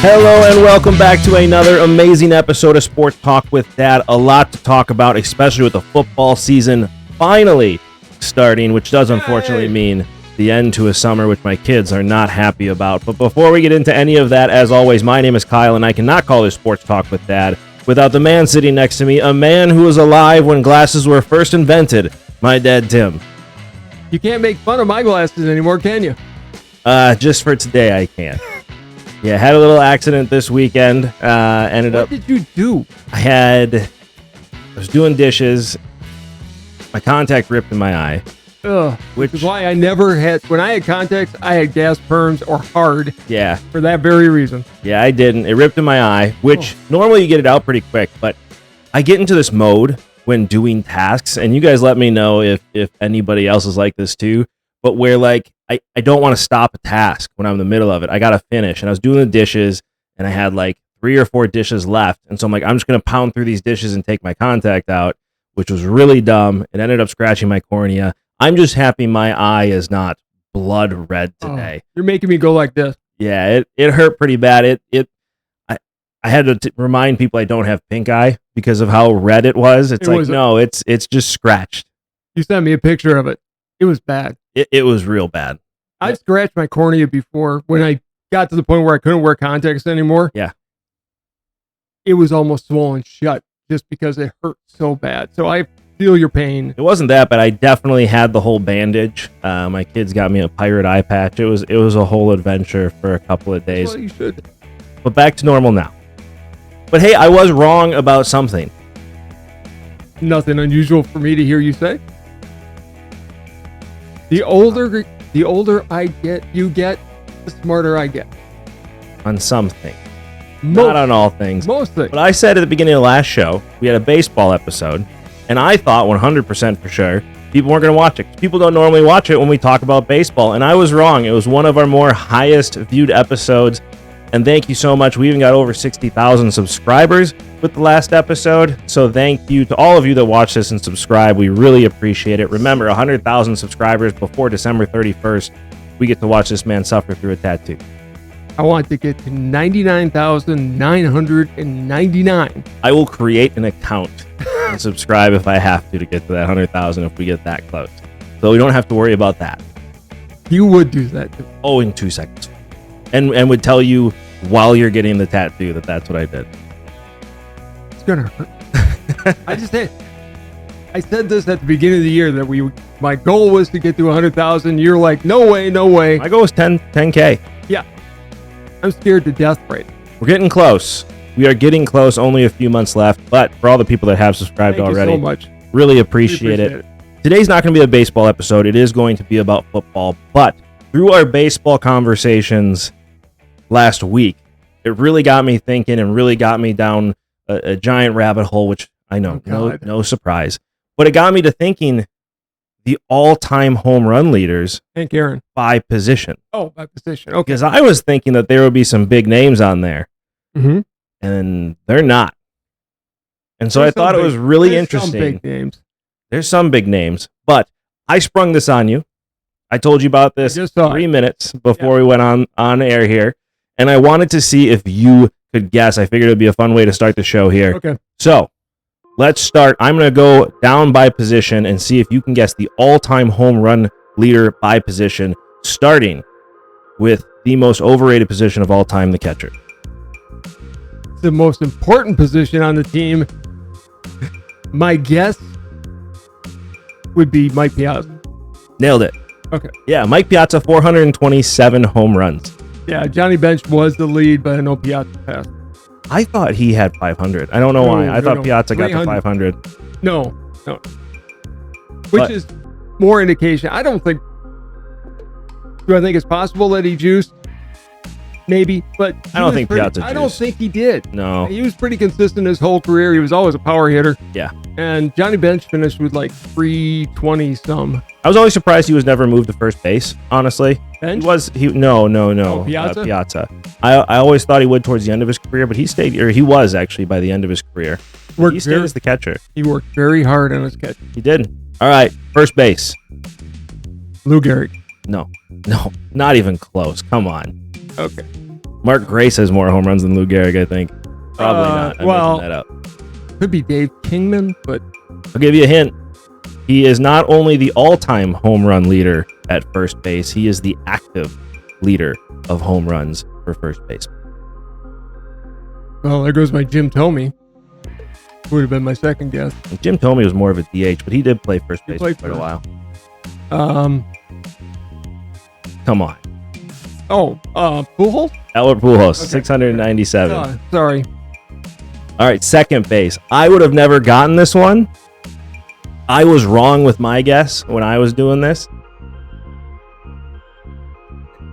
Hello and welcome back to another amazing episode of Sports Talk with Dad. A lot to talk about, especially with the football season finally starting, which does unfortunately mean the end to a summer, which my kids are not happy about. But before we get into any of that, as always, my name is Kyle, and I cannot call this Sports Talk with Dad without the man sitting next to me, a man who was alive when glasses were first invented, my dad, Tim. You can't make fun of my glasses anymore, can you? Just for today, I can. Yeah, had a little accident this weekend. What did you do? I was doing dishes. My contact ripped in my eye. Which is why I never had, when I had contacts, I had gas perms or hard. Yeah. For that very reason. Yeah, I didn't. It ripped in my eye, which normally you get it out pretty quick, but I get into this mode when doing tasks, and you guys let me know if anybody else is like this too, but where like, I don't want to stop a task when I'm in the middle of it. I got to finish. And I was doing the dishes and I had like 3 or 4 dishes left. And so I'm like, I'm just going to pound through these dishes and take my contact out, which was really dumb. It ended up scratching my cornea. I'm just happy my eye is not blood red today. You're making me go like this. Yeah, it hurt pretty bad. I had to remind people I don't have pink eye because of how red it was. It's just scratched. You sent me a picture of it. It was bad. It was real bad. I scratched my cornea before when I got to the point where I couldn't wear contacts anymore. Yeah. It was almost swollen shut just because it hurt so bad. So I feel your pain. It wasn't that, but I definitely had the whole bandage. My kids got me a pirate eye patch. It was a whole adventure for a couple of days. Well, you should. But back to normal now. But hey, I was wrong about something. Nothing unusual for me to hear you say. The older you get, the smarter I get. On something. Not on all things. Most things. But I said at the beginning of the last show, we had a baseball episode, and I thought 100% for sure people weren't going to watch it. People don't normally watch it when we talk about baseball, and I was wrong. It was one of our more highest viewed episodes, and thank you so much. We even got over 60,000 subscribers with the last episode, so thank you to all of you that watch this and subscribe. We really appreciate it. Remember, 100,000 subscribers before December 31st, we get to watch this man suffer through a tattoo. I want to get to 99,999. I will create an account and subscribe if I have to get to that 100,000 if we get that close. So we don't have to worry about that. You would do that too. Oh, in 2 seconds. And would tell you while you're getting the tattoo that's what I did. It's gonna hurt. I said this at the beginning of the year that my goal was to get to 100,000. You're like, no way. My goal was 10K. Yeah. I'm scared to death right now. We're getting close. We are getting close. Only a few months left. But for all the people that have subscribed Thank already, you so much. Really appreciate it. Today's not going to be a baseball episode. It is going to be about football. But through our baseball conversations last week, it really got me thinking and really got me down a giant rabbit hole, which I know, no surprise. But it got me to thinking the all-time home run leaders Hank Aaron. by position. Oh, by position. Okay. Because I was thinking that there would be some big names on there. Mm-hmm. And they're not. And so I thought it was really interesting. Some big names. There's some big names. But I sprung this on you. I told you about this 3 minutes before we went on air here. And I wanted to see if you could guess. I figured it would be a fun way to start the show here. Okay. So let's start. I'm going to go down by position and see if you can guess the all-time home run leader by position, starting with the most overrated position of all time, the catcher. The most important position on the team. My guess would be Mike Piazza. Nailed it. Okay. Yeah, Mike Piazza, 427 home runs. Yeah, Johnny Bench was the lead, but I know Piazza passed. I thought he had 500. I don't know why. I thought Piazza got to 500. No. Which is more indication. Do I think it's possible that he juiced? Maybe, but I don't think Piazza juiced. I don't think he did. No. He was pretty consistent his whole career. He was always a power hitter. Yeah. And Johnny Bench finished with like 320 some. I was always surprised he was never moved to first base, honestly. Bench? No. Piazza? Piazza. I always thought he would towards the end of his career, but he was actually by the end of his career. He stayed as the catcher. He worked very hard on his catch. He did. All right, first base. Lou Gehrig. No, not even close. Come on. Okay. Mark Grace has more home runs than Lou Gehrig, I think. Probably not. I'm making that up. Could be Dave Kingman, but I'll give you a hint. He is not only the all-time home run leader at first base, he is the active leader of home runs for first base. well, there goes my Jim Thome. Would have been my second guess. Jim Thome was more of a DH, but he did play first base for quite a while. Come on. Pujols? Albert Pujols, 697. Sorry. All right, second base. I would have never gotten this one. I was wrong with my guess when I was doing this.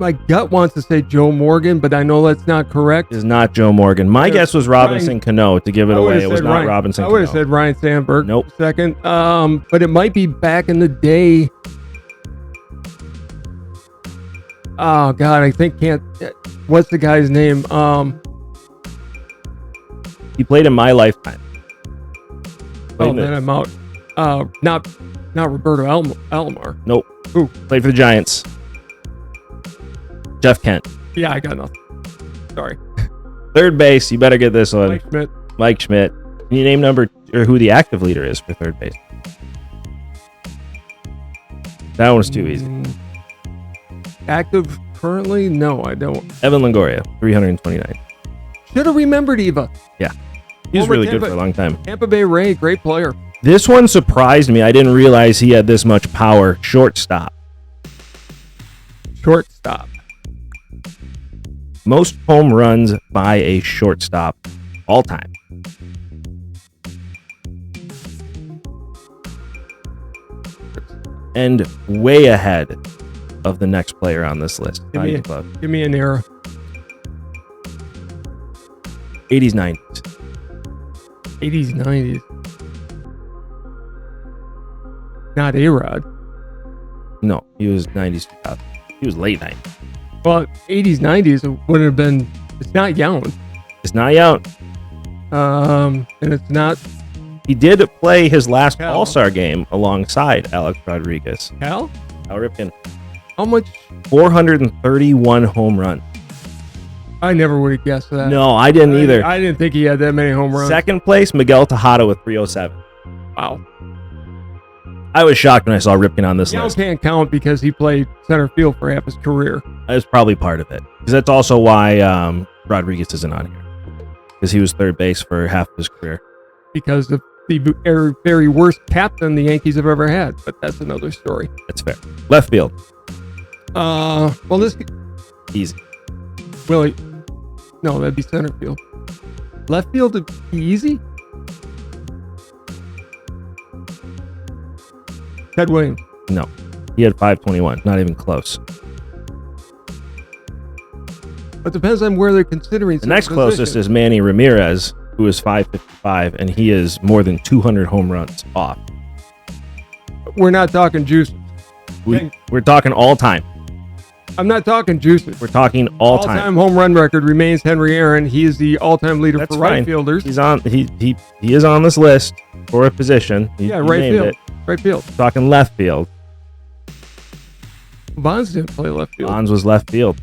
My gut wants to say Joe Morgan, but I know that's not correct. It's not Joe Morgan. My guess was Robinson Cano to give it away. It was not Robinson Cano. I would have said Ryan Sandberg. Nope. Second. But it might be back in the day. Oh God, I think what's the guy's name? He played in my lifetime. Then I'm out. Not Roberto Alomar. Nope. Who? Played for the Giants. Jeff Kent. Yeah, I got nothing. Sorry. Third base, you better get this one. Mike Schmidt. Can you name who the active leader is for third base? That one's too easy. Active currently? No, I don't. Evan Longoria, 329. Should have remembered Eva. Yeah. He was really good for a long time. Tampa Bay Ray, great player. This one surprised me. I didn't realize he had this much power. Shortstop. Most home runs by a shortstop all time. And way ahead of the next player on this list. Give me an era. 80s, 90s. 80s, 90s. Not A-Rod. No, he was 90s, 2000. He was late 90s. Well, 80s, 90s wouldn't have been. It's not Yount. It's not Yount. And it's not. He did play his last All-Star game alongside Alex Rodriguez. Cal Ripken. How much? 431 home runs. I never would have guessed that. No, I didn't either. I didn't think he had that many home runs. Second place, Miguel Tejada with 307. Wow. I was shocked when I saw Ripken on this Yount list. can't count because he played center field for half his career. That was probably part of it. Because that's also why Rodriguez isn't on here. Because he was third base for half of his career. Because of the very worst captain the Yankees have ever had. But that's another story. That's fair. Left field. Well, this... Easy. Willie... No, that'd be center field. Left field would be easy? Ted Williams. No. He had 521. Not even close. It depends on where they're considering. The next closest is Manny Ramirez, who is 555, and he is more than 200 home runs off. We're not talking juices. We're talking all time. I'm not talking juices. We're talking all time. All-time home run record remains Henry Aaron. He is the all-time leader for right fielders. He's on. He is on this list for a position. Right field. Right field. Talking left field. Bonds didn't play left field. Bonds was left field.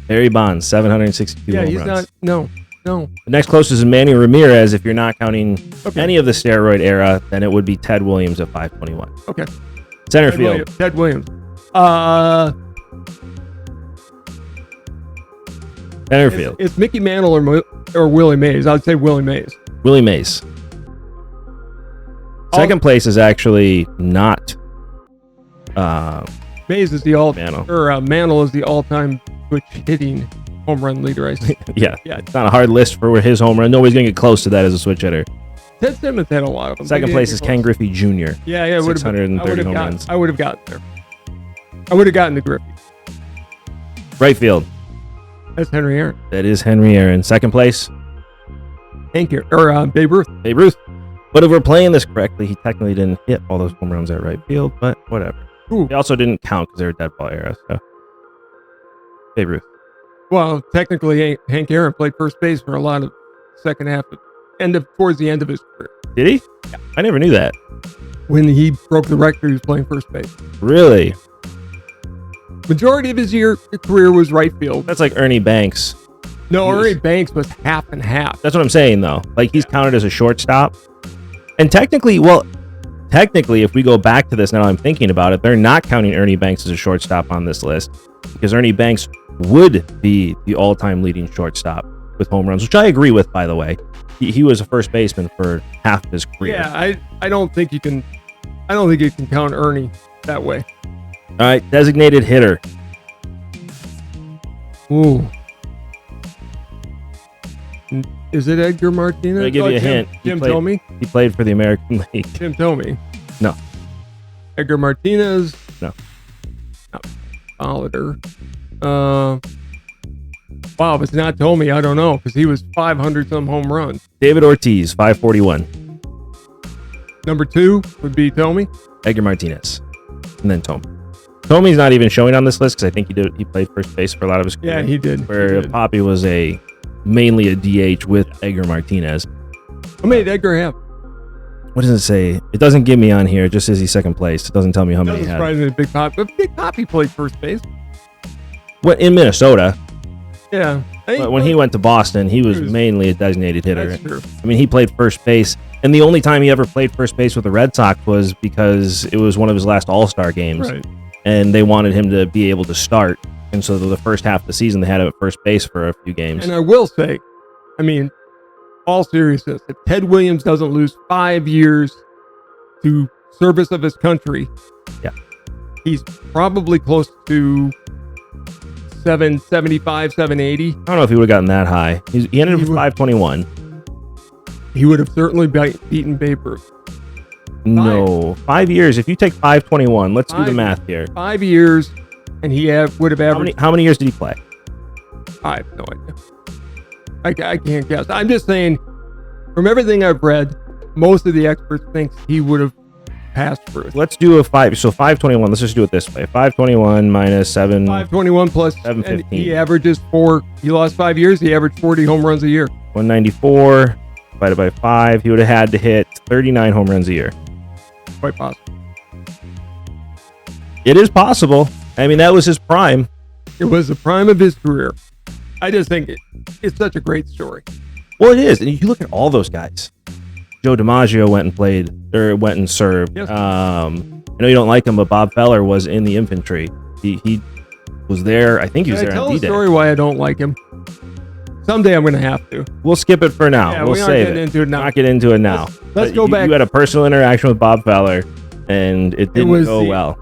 Barry Bonds, 762 home runs. He's not. No. The next closest is Manny Ramirez. If you're not counting any of the steroid era, then it would be Ted Williams at 521. Okay. Center field. Ted Williams. Center field. It's Mickey Mantle or Willie Mays. I'd say Willie Mays. Willie Mays. Second place is actually not. Mays is the Mantle is the all-time switch hitting home run leader. I think. Yeah. It's not a hard list for his home run. Nobody's gonna get close to that as a switch hitter. Ted Simmons had a lot of them. Second place is Ken Griffey Jr. Yeah, 630 home runs. I would have gotten there. I would have gotten to Griffey. Right field. That's Henry Aaron. That is Henry Aaron. Second place. Babe Ruth. Babe Ruth. But if we're playing this correctly, he technically didn't hit all those home runs at right field, but whatever. Ooh. He also didn't count because they were dead ball era. So Babe Ruth. Well, technically, Hank Aaron played first base for a lot of second half, towards the end of his career. Did he? Yeah. I never knew that. When he broke the record, he was playing first base. Really? Majority of his career was right field. That's like Ernie Banks. No, Ernie Banks was half and half. That's what I'm saying, though. Like, he's counted as a shortstop. And technically, if we go back to this, now I'm thinking about it, they're not counting Ernie Banks as a shortstop on this list because Ernie Banks would be the all-time leading shortstop with home runs, which I agree with, by the way. He was a first baseman for half of his career. Yeah, I don't think you can count Ernie that way. All right, designated hitter. Ooh. Is it Edgar Martinez? I'm going to give you a hint. Jim Thome? He played for the American League. Jim Thome? No. Edgar Martinez? No. Oliver. Wow, if it's not Thome, I don't know, because he was 500-some home runs. David Ortiz, 541. Number 2 would be Thome? Edgar Martinez. And then Thome. Thome's not even showing on this list because I think he played first base for a lot of his career. Yeah, he did. Where Poppy was mainly a DH with Edgar Martinez. How many did Edgar have? What does it say? It doesn't give me on here. It just says he's second place. It doesn't tell me how many he had. Big Poppy. But Big Poppy played first base. What, in Minnesota? Yeah. But when he went to Boston, he was mainly a designated hitter. That's true. I mean, he played first base. And the only time he ever played first base with the Red Sox was because it was one of his last All-Star games. Right. And they wanted him to be able to start. And so the first half of the season, they had him at first base for a few games. And I will say, I mean, all seriousness, if Ted Williams doesn't lose 5 years to service of his country, yeah, he's probably close to 775, 780. I don't know if he would have gotten that high. He ended up with 521. He would have certainly beaten Babe Ruth. No, 5 years. If you take 521, let's do the math here. 5 years, and he would have averaged. How many years did he play? I have no idea. I can't guess. I'm just saying, from everything I've read, most of the experts think he would have passed Ruth. Let's do a 5. So 521. Let's just do it this way. 521 minus 7. 521 plus 715. He averages 4. He lost 5 years. He averaged 40 home runs a year. 194 divided by 5. He would have had to hit 39 home runs a year. Quite possible. It is possible. I mean, that was his prime. It was the prime of his career. I just think it's such a great story. Well, it is. And you look at all those guys. Joe DiMaggio went and served. Yes. I know you don't like him, but Bob Feller was in the infantry. He was there. I think he was there on D-Day. Tell a story why I don't like him. Someday I'm going to have to. We'll skip it for now. Yeah, we'll save it. Into it now. Not get into it now. Let's go back. You had a personal interaction with Bob Feller, and it didn't go well.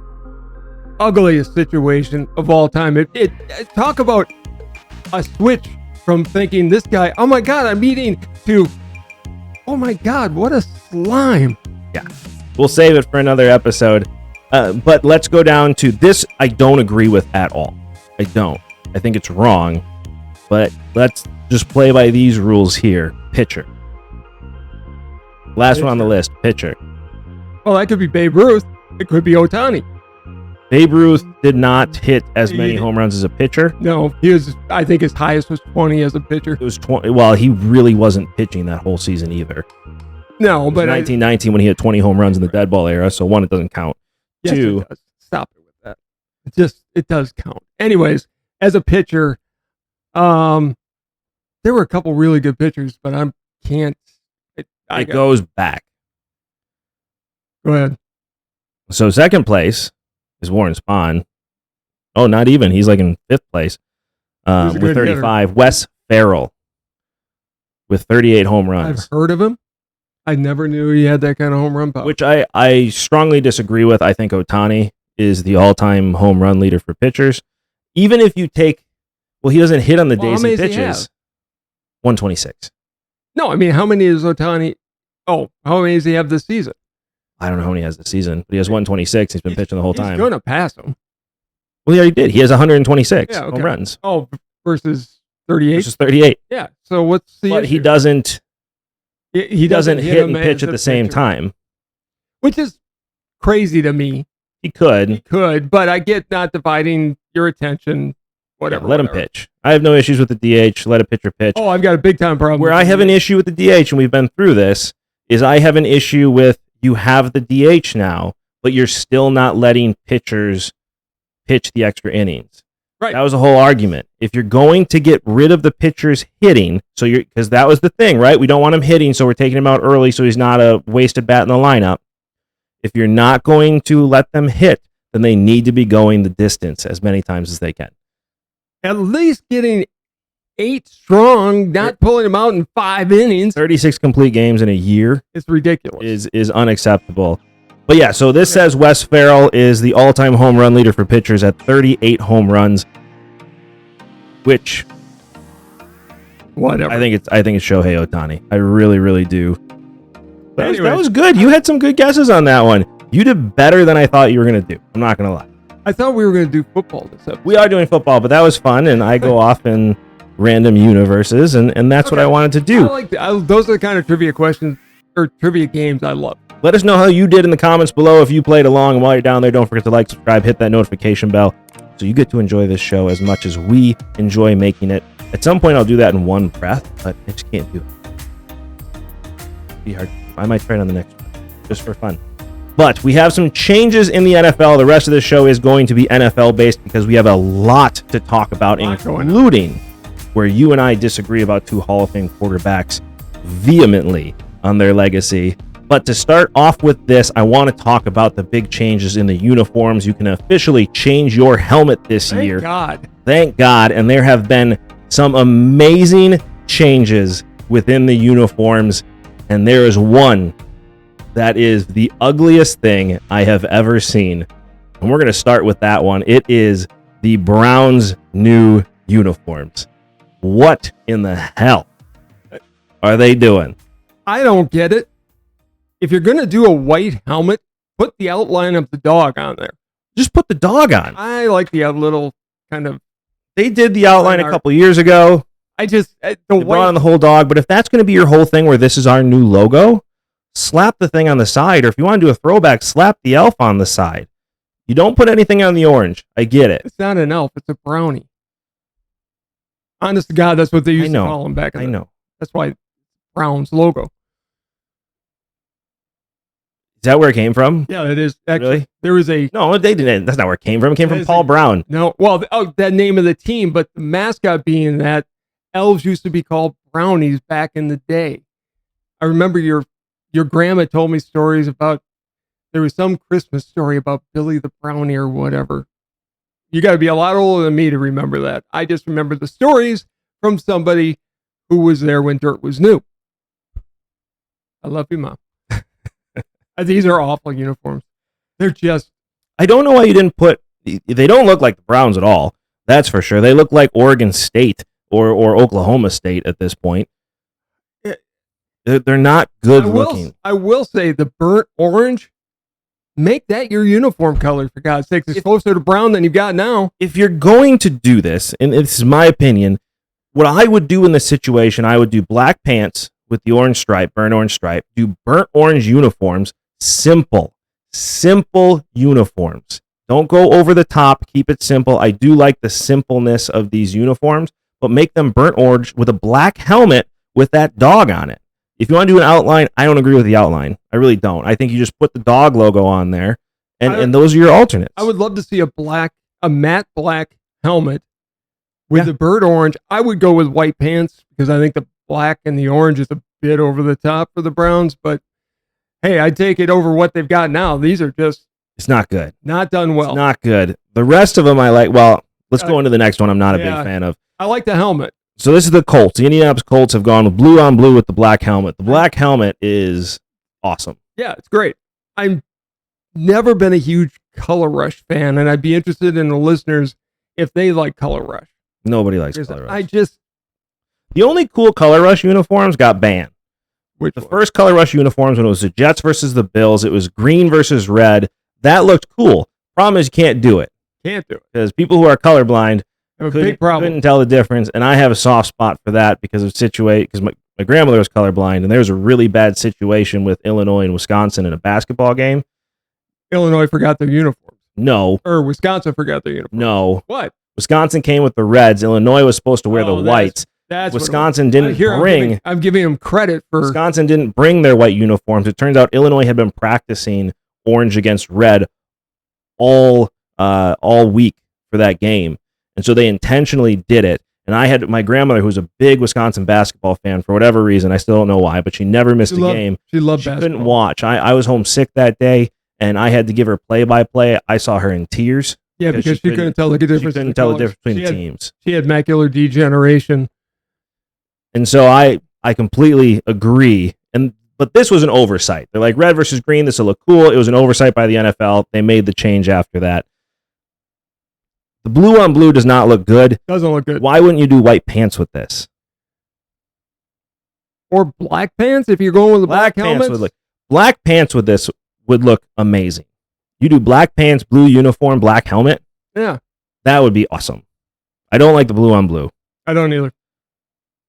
Ugliest situation of all time. It talk about a switch from thinking this guy, oh my God, I'm eating, to, oh my God, what a slime. Yeah. We'll save it for another episode. But let's go down to this. I don't agree with at all. I don't. I think it's wrong. But let's just play by these rules here. Pitcher. Last one on the list. Pitcher. Well, that could be Babe Ruth. It could be Ohtani. Babe Ruth did not hit as many home runs as a pitcher. No, I think his highest was 20 as a pitcher. It was 20. Well, he really wasn't pitching that whole season either. No, but 1919 when he hit 20 home runs in the dead ball era. So one, it doesn't count. Yes, Two, it does. Stop it with that. It does count. Anyways, as a pitcher, there were a couple really good pitchers, but I can't. It goes back. Go ahead. So second place is Warren Spahn. Oh, not even. He's like in fifth place with 35. Hitter. Wes Farrell with 38 home runs. I've heard of him. I never knew he had that kind of home run power. Which I strongly disagree with. I think Ohtani is the all-time home run leader for pitchers. Even if you take, well, he doesn't hit on the days he pitches. 126. No, I mean, how many is Ohtani? Oh, how many does he have this season? I don't know how many he has this season, but he has 126. He's been pitching the whole time. He's going to pass him. Well, he already did. He has 126 home runs. Oh, versus 38? Versus 38. Yeah. So what's the But issue? he doesn't hit and pitch at the same pitcher. time. Which is crazy to me. He could, but I get not dividing your attention. Whatever. Yeah, let him pitch. I have no issues with the DH. Let a pitcher pitch. Oh, I've got a big time problem. Where I have an issue with the DH, and we've been through this, is I have an issue with you have the DH now, but you're still not letting pitchers pitch the extra innings. Right. That was the whole argument. If you're going to get rid of the pitchers hitting, because that was the thing, right? We don't want him hitting, so we're taking him out early so he's not a wasted bat in the lineup. If you're not going to let them hit, then they need to be going the distance as many times as they can. At least getting 8 strong, not pulling them out in 5 innings. 36 complete games in a year. It's ridiculous. Is unacceptable. But yeah, so this says Wes Farrell is the all-time home run leader for pitchers at 38 home runs, which whatever. I think it's Shohei Ohtani. I really, really do. But Anyway. that was good. You had some good guesses on that one. You did better than I thought you were going to do. I'm not going to lie. I thought we were going to do football this episode. We are doing football, but that was fun, and I go off in random universes, and that's what I wanted to do. Those are the kind of trivia questions or trivia games I love. Let us know how you did in the comments below if you played along. And while you're down there, don't forget to like, subscribe, hit that notification bell so you get to enjoy this show as much as we enjoy making it. At some point, I'll do that in one breath, but I just can't do it. It'd be hard. I might try it on the next one, just for fun. But we have some changes in the NFL. The rest of the show is going to be NFL-based because we have a lot to talk about, including where you and I disagree about 2 Hall of Fame quarterbacks vehemently on their legacy. But to start off with this, I want to talk about the big changes in the uniforms. You can officially change your helmet this year. Thank God. And there have been some amazing changes within the uniforms. And there is one that is the ugliest thing I have ever seen. And we're going to start with that one. It is the Browns' new uniforms. What in the hell are they doing? I don't get it. If you're going to do a white helmet, put the outline of the dog on there. Just put the dog on. I like the little kind of... They did the outline a couple years ago. They brought on the whole dog, but if that's going to be your whole thing where this is our new logo, slap the thing on the side, or if you want to do a throwback, slap the elf on the side. You don't put anything on the orange. I get it. It's not an elf. It's a brownie. Honest to God, that's what they used to call him back in the... That's why Brown's logo. Is that where it came from? Yeah, it is. Actually, really? There was a... No, they didn't. That's not where it came from. It came from Paul Brown. No, well, that name of the team, but the mascot being that elves used to be called brownies back in the day. I remember your grandma told me stories about... There was some Christmas story about Billy the Brownie or whatever. You got to be a lot older than me to remember that. I just remember the stories from somebody who was there when dirt was new. I love you, Mom. These are awful uniforms. They're just... I don't know why you didn't put... They don't look like the Browns at all. That's for sure. They look like Oregon State or Oklahoma State at this point. They're not good looking. I will say the burnt orange, make that your uniform color, for God's sake. It's closer to brown than you've got now. If you're going to do this, and this is my opinion, what I would do in this situation, I would do black pants with the orange stripe, burnt orange stripe, do burnt orange uniforms, simple uniforms. Don't go over the top, keep it simple. I do like the simpleness of these uniforms, but make them burnt orange with a black helmet with that dog on it. If you want to do an outline, I don't agree with the outline. I really don't. I think you just put the dog logo on there, and those are your alternates. I would love to see a matte black helmet with the burnt orange. I would go with white pants because I think the black and the orange is a bit over the top for the Browns, but hey, I take it over what they've got now. These are just... It's not good. Not done well. It's not good. The rest of them I like. Well, let's go into the next one I'm not a big fan of. I like the helmet. So this is the Colts. The Indianapolis Colts have gone with blue on blue with the black helmet. The black helmet is awesome. Yeah, it's great. I've never been a huge Color Rush fan, and I'd be interested in the listeners if they like Color Rush. Nobody likes Color Rush. The only cool Color Rush uniforms got banned. The first Color Rush uniforms, when it was the Jets versus the Bills, it was green versus red. That looked cool. Problem is you can't do it. Can't do it. Because people who are colorblind couldn't tell the difference, and I have a soft spot for that because my grandmother was colorblind, and there was a really bad situation with Illinois and Wisconsin in a basketball game. Illinois forgot their uniforms. No. Or Wisconsin forgot their uniforms. No. What? Wisconsin came with the reds. Illinois was supposed to wear the whites. Wisconsin didn't bring... I'm giving them credit for... Wisconsin didn't bring their white uniforms. It turns out Illinois had been practicing orange against red all week for that game. And so they intentionally did it. And I had my grandmother, who was a big Wisconsin basketball fan for whatever reason. I still don't know why, but she never missed a game. She loved She basketball. couldn't watch. I was home sick that day, and I had to give her play-by-play. I saw her in tears. Yeah, because she couldn't tell the difference. She couldn't tell the difference between the teams. She had macular degeneration. And so I completely agree. But this was an oversight. They're like, red versus green, this will look cool. It was an oversight by the NFL. They made the change after that. The blue on blue does not look good. Doesn't look good. Why wouldn't you do white pants with this? Or black pants if you're going with the black pants helmets? Black pants with this would look amazing. You do black pants, blue uniform, black helmet. Yeah. That would be awesome. I don't like the blue on blue. I don't either.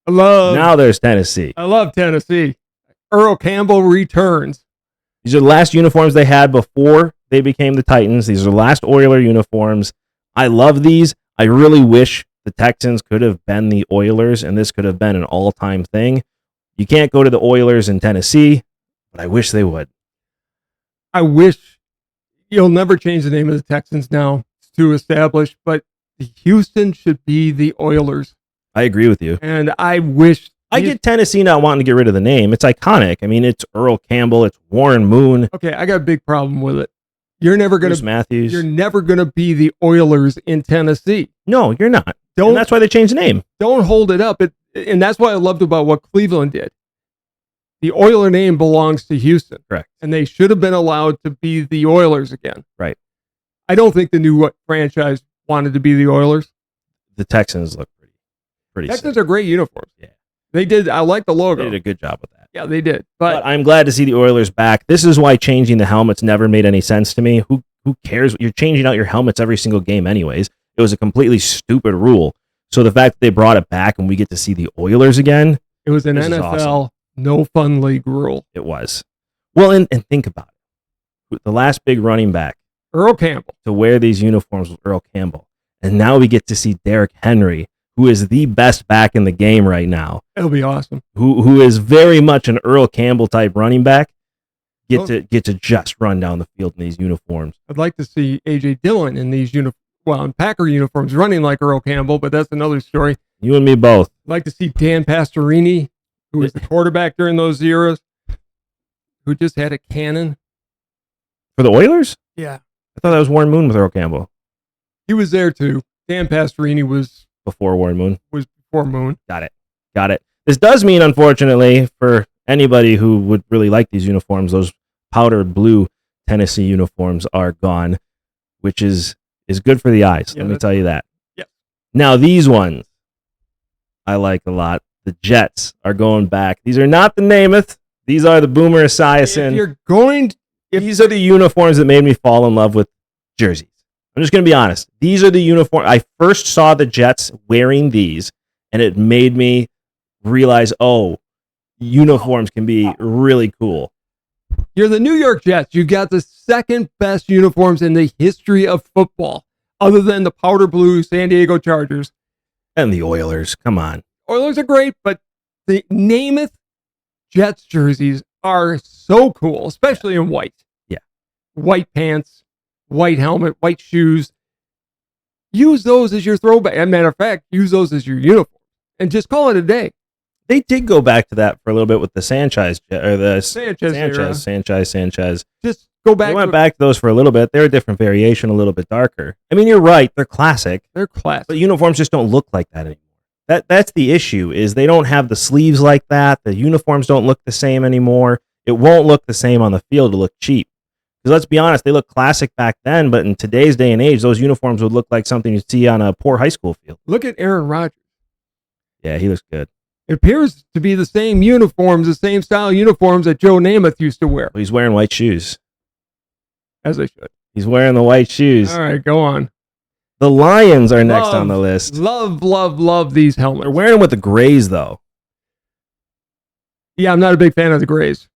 Now there's Tennessee. I love Tennessee. Earl Campbell returns. These are the last uniforms they had before they became the Titans. These are the last Oiler uniforms. I love these. I really wish the Texans could have been the Oilers, and this could have been an all-time thing. You can't go to the Oilers in Tennessee, but I wish they would. I wish you'll never change the name of the Texans now. It's too established, but Houston should be the Oilers. I agree with you. And I wish... I get Tennessee not wanting to get rid of the name. It's iconic. I mean, it's Earl Campbell. It's Warren Moon. Okay, I got a big problem with it. You're never going to... Matthews. You're never going to be the Oilers in Tennessee. No, you're not. And that's why they changed the name. Don't hold it up. And that's what I loved about what Cleveland did. The Oiler name belongs to Houston. Correct. And they should have been allowed to be the Oilers again. Right. I don't think the new franchise wanted to be the Oilers. The Texans look pretty Texans sick. are great uniforms. Yeah. They did. I like the logo. They did a good job with that. Yeah, they did. But I'm glad to see the Oilers back. This is why changing the helmets never made any sense to me. Who cares? You're changing out your helmets every single game anyways. It was a completely stupid rule. So the fact that they brought it back and we get to see the Oilers again. It was an NFL awesome. no fun league rule. It was. Well, and think about it. The last big running back, Earl Campbell, to wear these uniforms was Earl Campbell. And now we get to see Derrick Henry, who is the best back in the game right now. It'll be awesome. Who is very much an Earl Campbell type running back. Get to just run down the field in these uniforms. I'd like to see A.J. Dillon in these in Packer uniforms running like Earl Campbell, but that's another story. You and me both. I'd like to see Dan Pastorini, who was the quarterback during those eras, who just had a cannon. For the Oilers? Yeah. I thought that was Warren Moon with Earl Campbell. He was there too. Dan Pastorini was before Warren Moon. Was before Moon. Got it. This does mean, unfortunately, for anybody who would really like these uniforms, those powdered blue Tennessee uniforms are gone, which is good for the eyes. Yeah, let me tell you that. Yeah. Now, these ones I like a lot. The Jets are going back. These are not the Namath. These are the Boomer Esiason. These are the uniforms that made me fall in love with jerseys. I'm just going to be honest. These are the uniforms. I first saw the Jets wearing these, and it made me realize, uniforms can be really cool. You're the New York Jets. You got the second best uniforms in the history of football, other than the powder blue San Diego Chargers. And the Oilers. Come on. Oilers are great, but the Namath Jets jerseys are so cool, especially in white. Yeah. White pants, white helmet, white shoes. Use those as your throwback. As a matter of fact, use those as your uniform and just call it a day. They did go back to that for a little bit with the Sanchez or the Sanchez. Just go back. They went back to those for a little bit. They're a different variation, a little bit darker. I mean, you're right. They're classic. But uniforms just don't look like that anymore. That's the issue, is they don't have the sleeves like that. The uniforms don't look the same anymore. It won't look the same on the field to look cheap. Because let's be honest, they look classic back then, but in today's day and age, those uniforms would look like something you'd see on a poor high school field. Look at Aaron Rodgers. Yeah, he looks good. It appears to be the same uniforms, the same style uniforms that Joe Namath used to wear. Well, he's wearing white shoes. As they should. He's wearing the white shoes. All right, go on. The Lions are next on the list. Love these helmets. They're wearing them with the grays, though. Yeah, I'm not a big fan of the grays.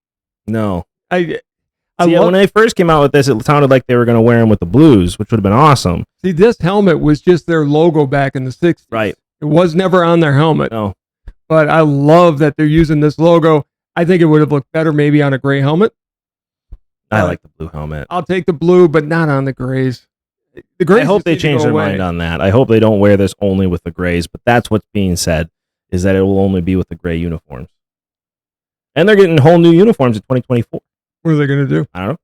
No. When they first came out with this, it sounded like they were going to wear them with the blues, which would have been awesome. See, this helmet was just their logo back in the 60s. Right. It was never on their helmet. No. But I love that they're using this logo. I think it would have looked better maybe on a gray helmet. I like the blue helmet. I'll take the blue, but not on the grays. The grays I hope just they need to change go their away. mind on that. I hope they don't wear this only with the grays, but that's what's being said, is that it will only be with the gray uniforms. And they're getting whole new uniforms in 2024. What are they going to do? I don't know.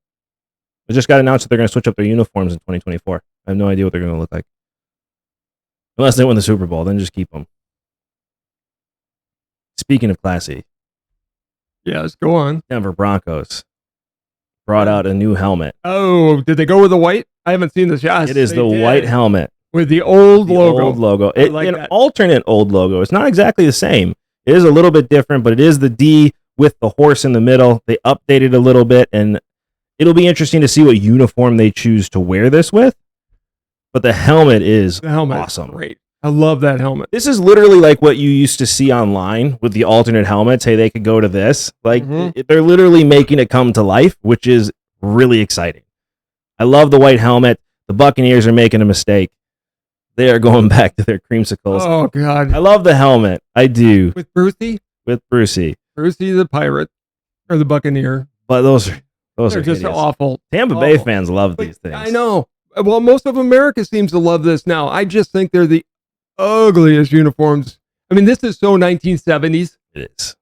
It just got announced that they're going to switch up their uniforms in 2024. I have no idea what they're going to look like. Unless they win the Super Bowl, then just keep them. Speaking of classy, Yeah, let's go on. Denver Broncos brought out a new helmet. Oh, did they go with the white? I haven't seen this yet. It is the white helmet. with the old The logo. old logo. I like An that. alternate old logo. It's not exactly the same. It is a little bit different, but it is the D with the horse in the middle. They updated a little bit, and it'll be interesting to see what uniform they choose to wear this with. But the helmet is The helmet, awesome. great. I love that helmet. This is literally like what you used to see online with the alternate helmets. Hey, they could go to this. Like they're literally making it come to life, which is really exciting. I love the white helmet. The Buccaneers are making a mistake. They are going back to their creamsicles. Oh God! I love the helmet. I do. With Brucey, With Brucey. Brucey the pirate or the Buccaneer. But those are They're just hideous. awful. Tampa Bay Awful. fans love But these things. I know. Well, most of America seems to love this now. I just think they're the ugliest uniforms. I mean, this is so 1970s. It is.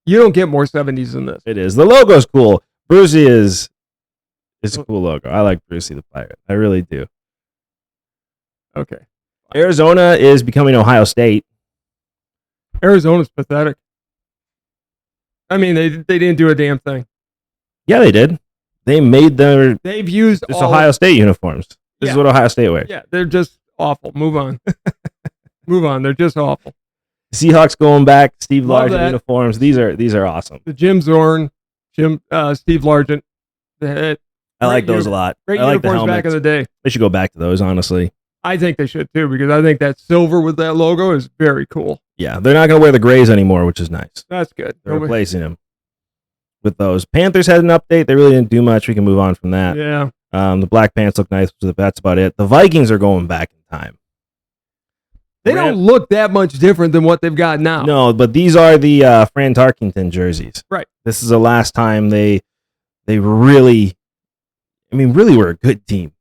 You don't get more 70s than this. It is. The logo's cool. Brucey is a cool logo. I like Brucey the Pirate. I really do. Okay. Arizona is becoming Ohio State. Arizona's pathetic. I mean, they didn't do a damn thing. Yeah, they did. They made their They've used it's all Ohio State uniforms. This is Yeah. what Ohio State wears. Yeah, they're just awful. Move on. Move on. They're just awful. Seahawks going back. Steve Love Largent that. uniforms. These are awesome. The Jim Zorn, Steve Largent. I like Great those a lot. Great I like the uniforms back in helmets. the day. They should go back to those, honestly. I think they should too, because I think that silver with that logo is very cool. Yeah, they're not going to wear the grays anymore, which is nice. That's good. They're replacing them with those. Panthers had an update. They really didn't do much. We can move on from that. Yeah. The black pants look nice, but that's about it. The Vikings are going back in time. They don't look that much different than what they've got now. No, but these are the Fran Tarkenton jerseys. Right. This is the last time they really, really were a good team.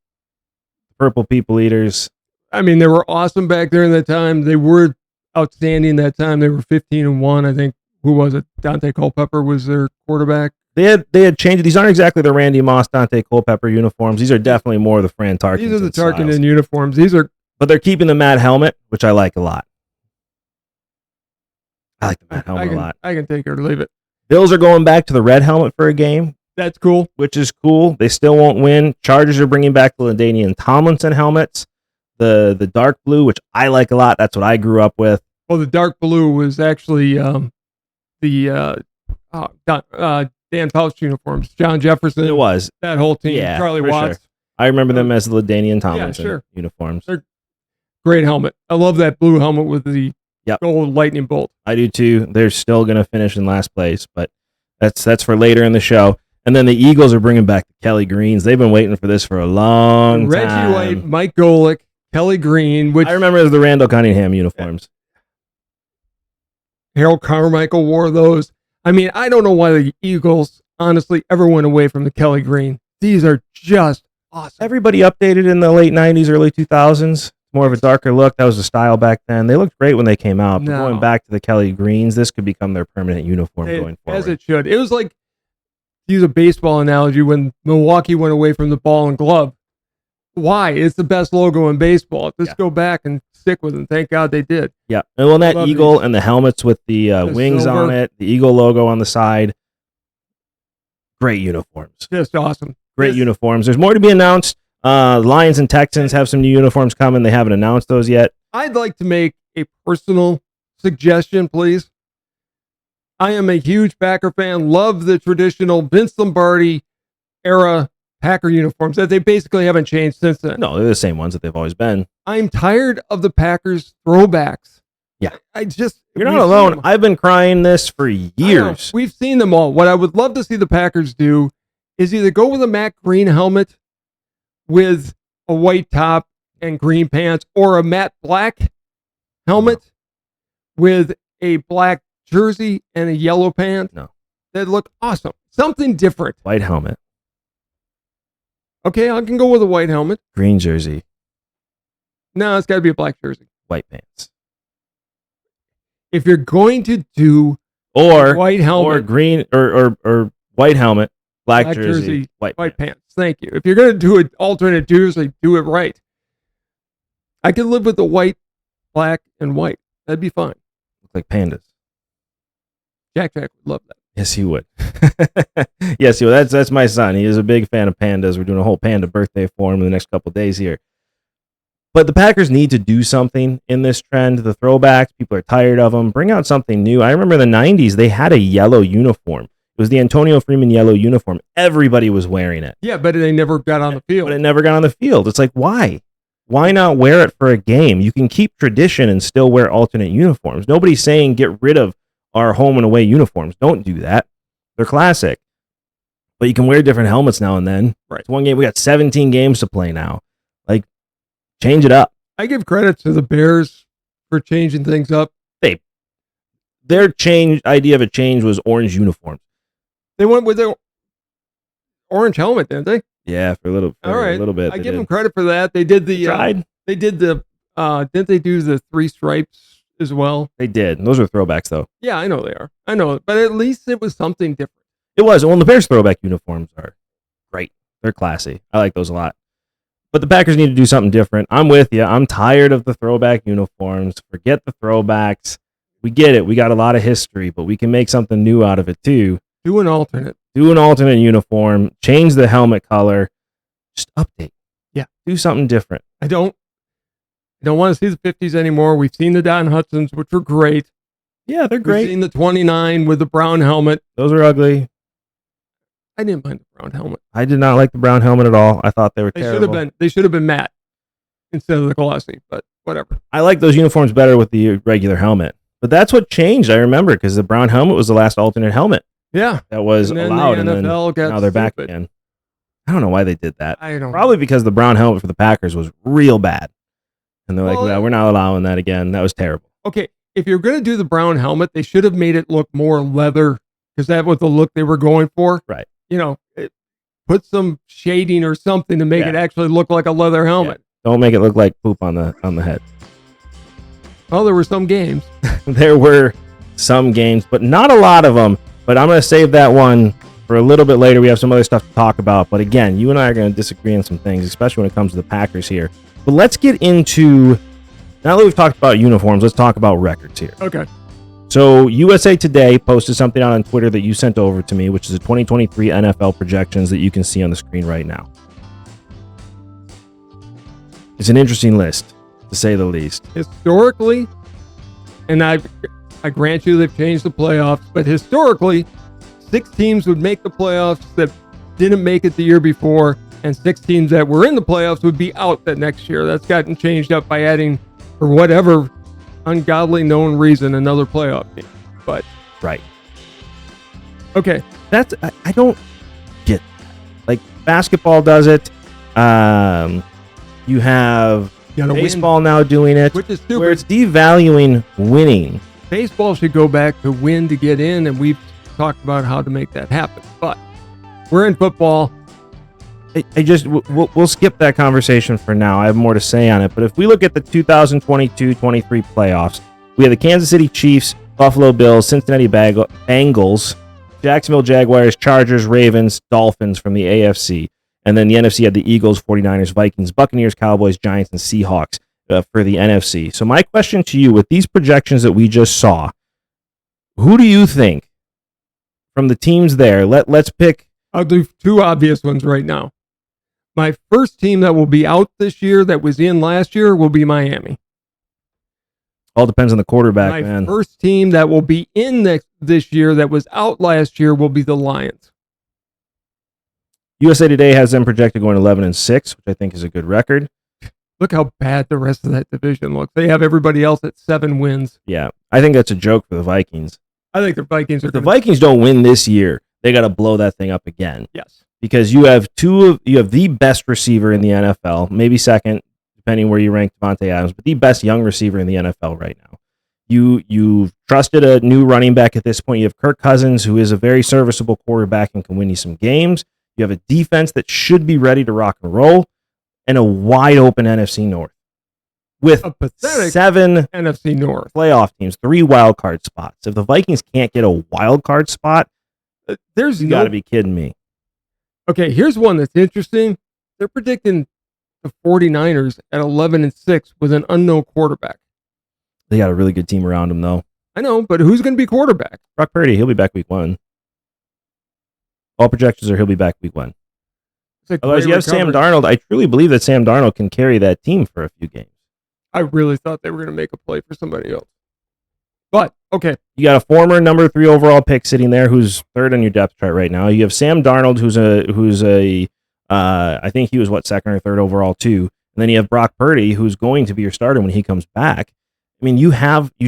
Purple People Eaters. I mean, they were awesome back there in that time. They were outstanding that time. They were 15-1. I think, who was it? Dante Culpepper was their quarterback. They had changed. These aren't exactly the Randy Moss, Dante Culpepper uniforms. These are definitely more the Fran Tarkenton. These are the styles. Tarkenton uniforms. These are. But they're keeping the matte helmet, which I like a lot. I like the matte helmet a lot. I can take it or leave it. Bills are going back to the red helmet for a game, That's cool. which is cool. They still won't win. Chargers are bringing back the LaDainian Tomlinson helmets, the dark blue, which I like a lot. That's what I grew up with. Well, the dark blue was actually Dan Fouts uniforms. John Jefferson. It was. That whole team. Yeah, Charlie for Watts. sure. I remember them as the LaDainian Tomlinson sure. uniforms. They're great helmet. I love that blue helmet with the Yep. gold lightning bolt. I do too. They're still going to finish in last place, but that's for later in the show. And then the Eagles are bringing back the Kelly Greens. They've been waiting for this for a long Reggie time. White, Mike Golick, Kelly Green, which I remember as the Randall Cunningham uniforms. Harold Carmichael wore those. I mean, I don't know why the Eagles honestly ever went away from the Kelly Green. These are just awesome. Everybody updated in the late 90s, early 2000s. More of a darker look. That was the style back then. They looked great when they came out. But No. going back to the Kelly Greens, this could become their permanent uniform going forward. As it should. It was like, to use a baseball analogy, when Milwaukee went away from the ball and glove. Why? It's the best logo in baseball. Just go back and stick with it. Thank God they did. Yeah. And when that Love eagle these. and the helmets with the wings silver. on it, the eagle logo on the side, great uniforms. Just awesome. Great This- uniforms. There's more to be announced. Lions and Texans have some new uniforms coming. They haven't announced those yet. I'd like to make a personal suggestion, please. I am a huge Packer fan. Love the traditional Vince Lombardi era Packer uniforms that they basically haven't changed since then. No, they're the same ones that they've always been. I'm tired of the Packers throwbacks. Yeah. I just You're not we've seen alone. them. I've been crying this for I know. years. We've seen them all. What I would love to see the Packers do is either go with a matte green helmet with a white top and green pants, or a matte black helmet with a black jersey and a yellow pant. No. That look awesome. Something different. White helmet. Okay, I can go with a white helmet. Green jersey, No, it's got to be a black jersey. white pants. If you're going to do Or white helmet, or green or white helmet, black jersey, white pants. Thank you. If you're going to do an alternate jersey, do it right. I could live with the white, black, and white. That'd be fine. Look like pandas. Jack would love that. Yes, he would. Yes, he would. That's my son. He is a big fan of pandas. We're doing a whole panda birthday for him in the next couple of days here. But the Packers need to do something in this trend. The throwbacks, people are tired of them. Bring out something new. I remember in the 90s, they had a yellow uniform. It was the Antonio Freeman yellow uniform. Everybody was wearing it. Yeah, but they never got on the field. But it never got on the field. It's like, why? Why not wear it for a game? You can keep tradition and still wear alternate uniforms. Nobody's saying get rid of our home and away uniforms. Don't do that. They're classic. But you can wear different helmets now and then. Right. It's one game. We got 17 games to play now. Like, change it up. I give credit to the Bears for changing things up. Their idea of a change was orange uniforms. They went with their orange helmet, didn't they? Yeah, for a little bit. I give them credit for that. They did the tried. They did the didn't they do the 3 stripes as well? They did. Those are throwbacks though. Yeah, I know they are. I know, but at least it was something different. It was. Well, the Bears throwback uniforms are great. They're classy. I like those a lot. But the Packers need to do something different. I'm with you. I'm tired of the throwback uniforms. Forget the throwbacks. We get it. We got a lot of history, but we can make something new out of it too. Do an alternate. Do an alternate uniform. Change the helmet color. Just update. Yeah. Do something different. I don't want to see the 50s anymore. We've seen the Don Hudsons, which were great. Yeah, they're great. We've seen the 29 with the brown helmet. Those are ugly. I didn't mind the brown helmet. I did not like the brown helmet at all. I thought they were terrible. They should have been matte instead of the glossy, but whatever. I like those uniforms better with the regular helmet. But that's what changed, I remember, because the brown helmet was the last alternate helmet. Yeah. That was allowed, and then now they're back stupid. again. I don't know why they did that. I don't Probably because the brown helmet for the Packers was real bad. And they're like, well, we're not allowing that again. That was terrible. Okay, if you're going to do the brown helmet, they should have made it look more leather because that was the look they were going for. Right. You know, put some shading or something to make it actually look like a leather helmet. Yeah. Don't make it look like poop on the head. Well, there were some games. There were some games, but not a lot of them. But I'm going to save that one for a little bit later. We have some other stuff to talk about. But again, you and I are going to disagree on some things, especially when it comes to the Packers here. But let's get into, now that we've talked about uniforms, let's talk about records here. Okay. So USA Today posted something out on Twitter that you sent over to me, which is the 2023 NFL projections that you can see on the screen right now. It's an interesting list, to say the least. Historically, and I grant you they've changed the playoffs, but historically, 6 teams would make the playoffs that didn't make it the year before, and 6 teams that were in the playoffs would be out that next year. That's gotten changed up by adding, for whatever ungodly known reason, another playoff team. But right. Okay. That's I don't get that. Like basketball does it. You have baseball now doing it, which is stupid. Where it's devaluing winning. Baseball should go back to win to get in, and we've talked about how to make that happen. But we're in football. We'll skip that conversation for now. I have more to say on it. But if we look at the 2022-23 playoffs, we have the Kansas City Chiefs, Buffalo Bills, Cincinnati Bengals, Jacksonville Jaguars, Chargers, Ravens, Dolphins from the AFC. And then the NFC had the Eagles, 49ers, Vikings, Buccaneers, Cowboys, Giants, and Seahawks for the NFC. So my question to you, with these projections that we just saw, who do you think from the teams there? Let's pick. I'll do 2 obvious ones right now. My first team that will be out this year that was in last year will be Miami. All depends on the quarterback, man. My first team that will be in this year that was out last year will be the Lions. USA Today has them projected going 11-6, which I think is a good record. Look how bad the rest of that division looks. They have everybody else at 7 wins. Yeah, I think that's a joke for the Vikings. I think the Vikings are. If the Vikings don't win this year, they got to blow that thing up again. Yes. Because you have the best receiver in the NFL, maybe second, depending where you rank Devontae Adams, but the best young receiver in the NFL right now. You've trusted a new running back at this point. You have Kirk Cousins, who is a very serviceable quarterback and can win you some games. You have a defense that should be ready to rock and roll, and a wide open NFC North with A pathetic 7 NFC North. playoff teams, 3 wild card spots. If the Vikings can't get a wild card spot, There's you no. got to be kidding me. Okay, here's one that's interesting. They're predicting the 49ers at 11-6 with an unknown quarterback. They got a really good team around them, though. I know, but who's going to be quarterback? Brock Purdy, he'll be back week 1. All projections are he'll be back week 1. It's a Otherwise, great you have Sam recovery. Darnold. I truly believe that Sam Darnold can carry that team for a few games. I really thought they were going to make a play for somebody else. But, okay. You got a former number 3 overall pick sitting there who's third on your depth chart right now. You have Sam Darnold, who's a I think he was second or third overall too. And then you have Brock Purdy, who's going to be your starter when he comes back. I mean, you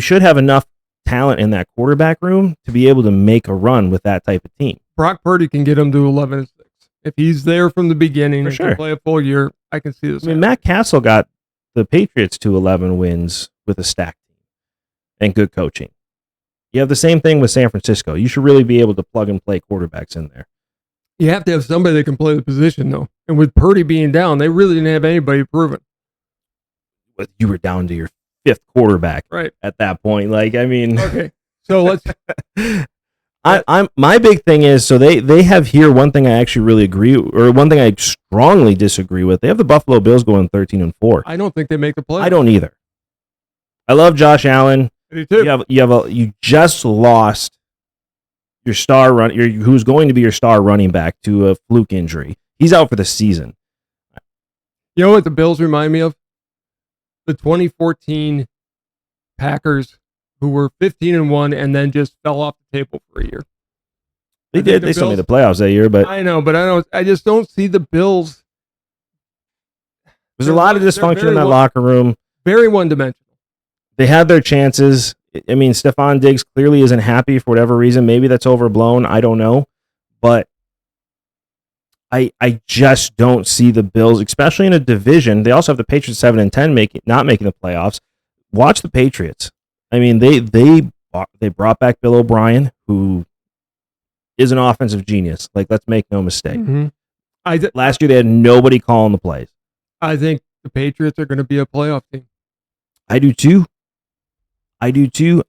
should have enough talent in that quarterback room to be able to make a run with that type of team. Brock Purdy can get him to 11-6. If he's there from the beginning For and sure. can play a full year, I can see this. I mean, Matt Castle got the Patriots to 11 wins with a stacked team and good coaching. You have the same thing with San Francisco. You should really be able to plug and play quarterbacks in there. You have to have somebody that can play the position, though. And with Purdy being down, they really didn't have anybody proven. But you were down to your 5th quarterback Right. at that point. Like, I mean, Okay. So let's. I'm my big thing is, so they have here one thing I actually really agree, or one thing I strongly disagree with. They have the Buffalo Bills going 13-4. I don't think they make the play. I don't either. I love Josh Allen. I do too. You just lost your star who's going to be your star running back to a fluke injury. He's out for the season. You know what the Bills remind me of? The 2014 Packers, who were 15-1 and then just fell off the table for a year. They did. They still made the playoffs that year, but I know, but I just don't see the Bills. there's a lot of dysfunction very in that locker room. Very one-dimensional. They had their chances. I mean, Stephon Diggs clearly isn't happy for whatever reason. Maybe that's overblown. I don't know. But I just don't see the Bills, especially in a division. They also have the Patriots 7-10 not making the playoffs. Watch the Patriots. I mean, they brought back Bill O'Brien, who is an offensive genius. Like, let's make no mistake. Mm-hmm. Last year, they had nobody calling the plays. I think the Patriots are going to be a playoff team. I do too. You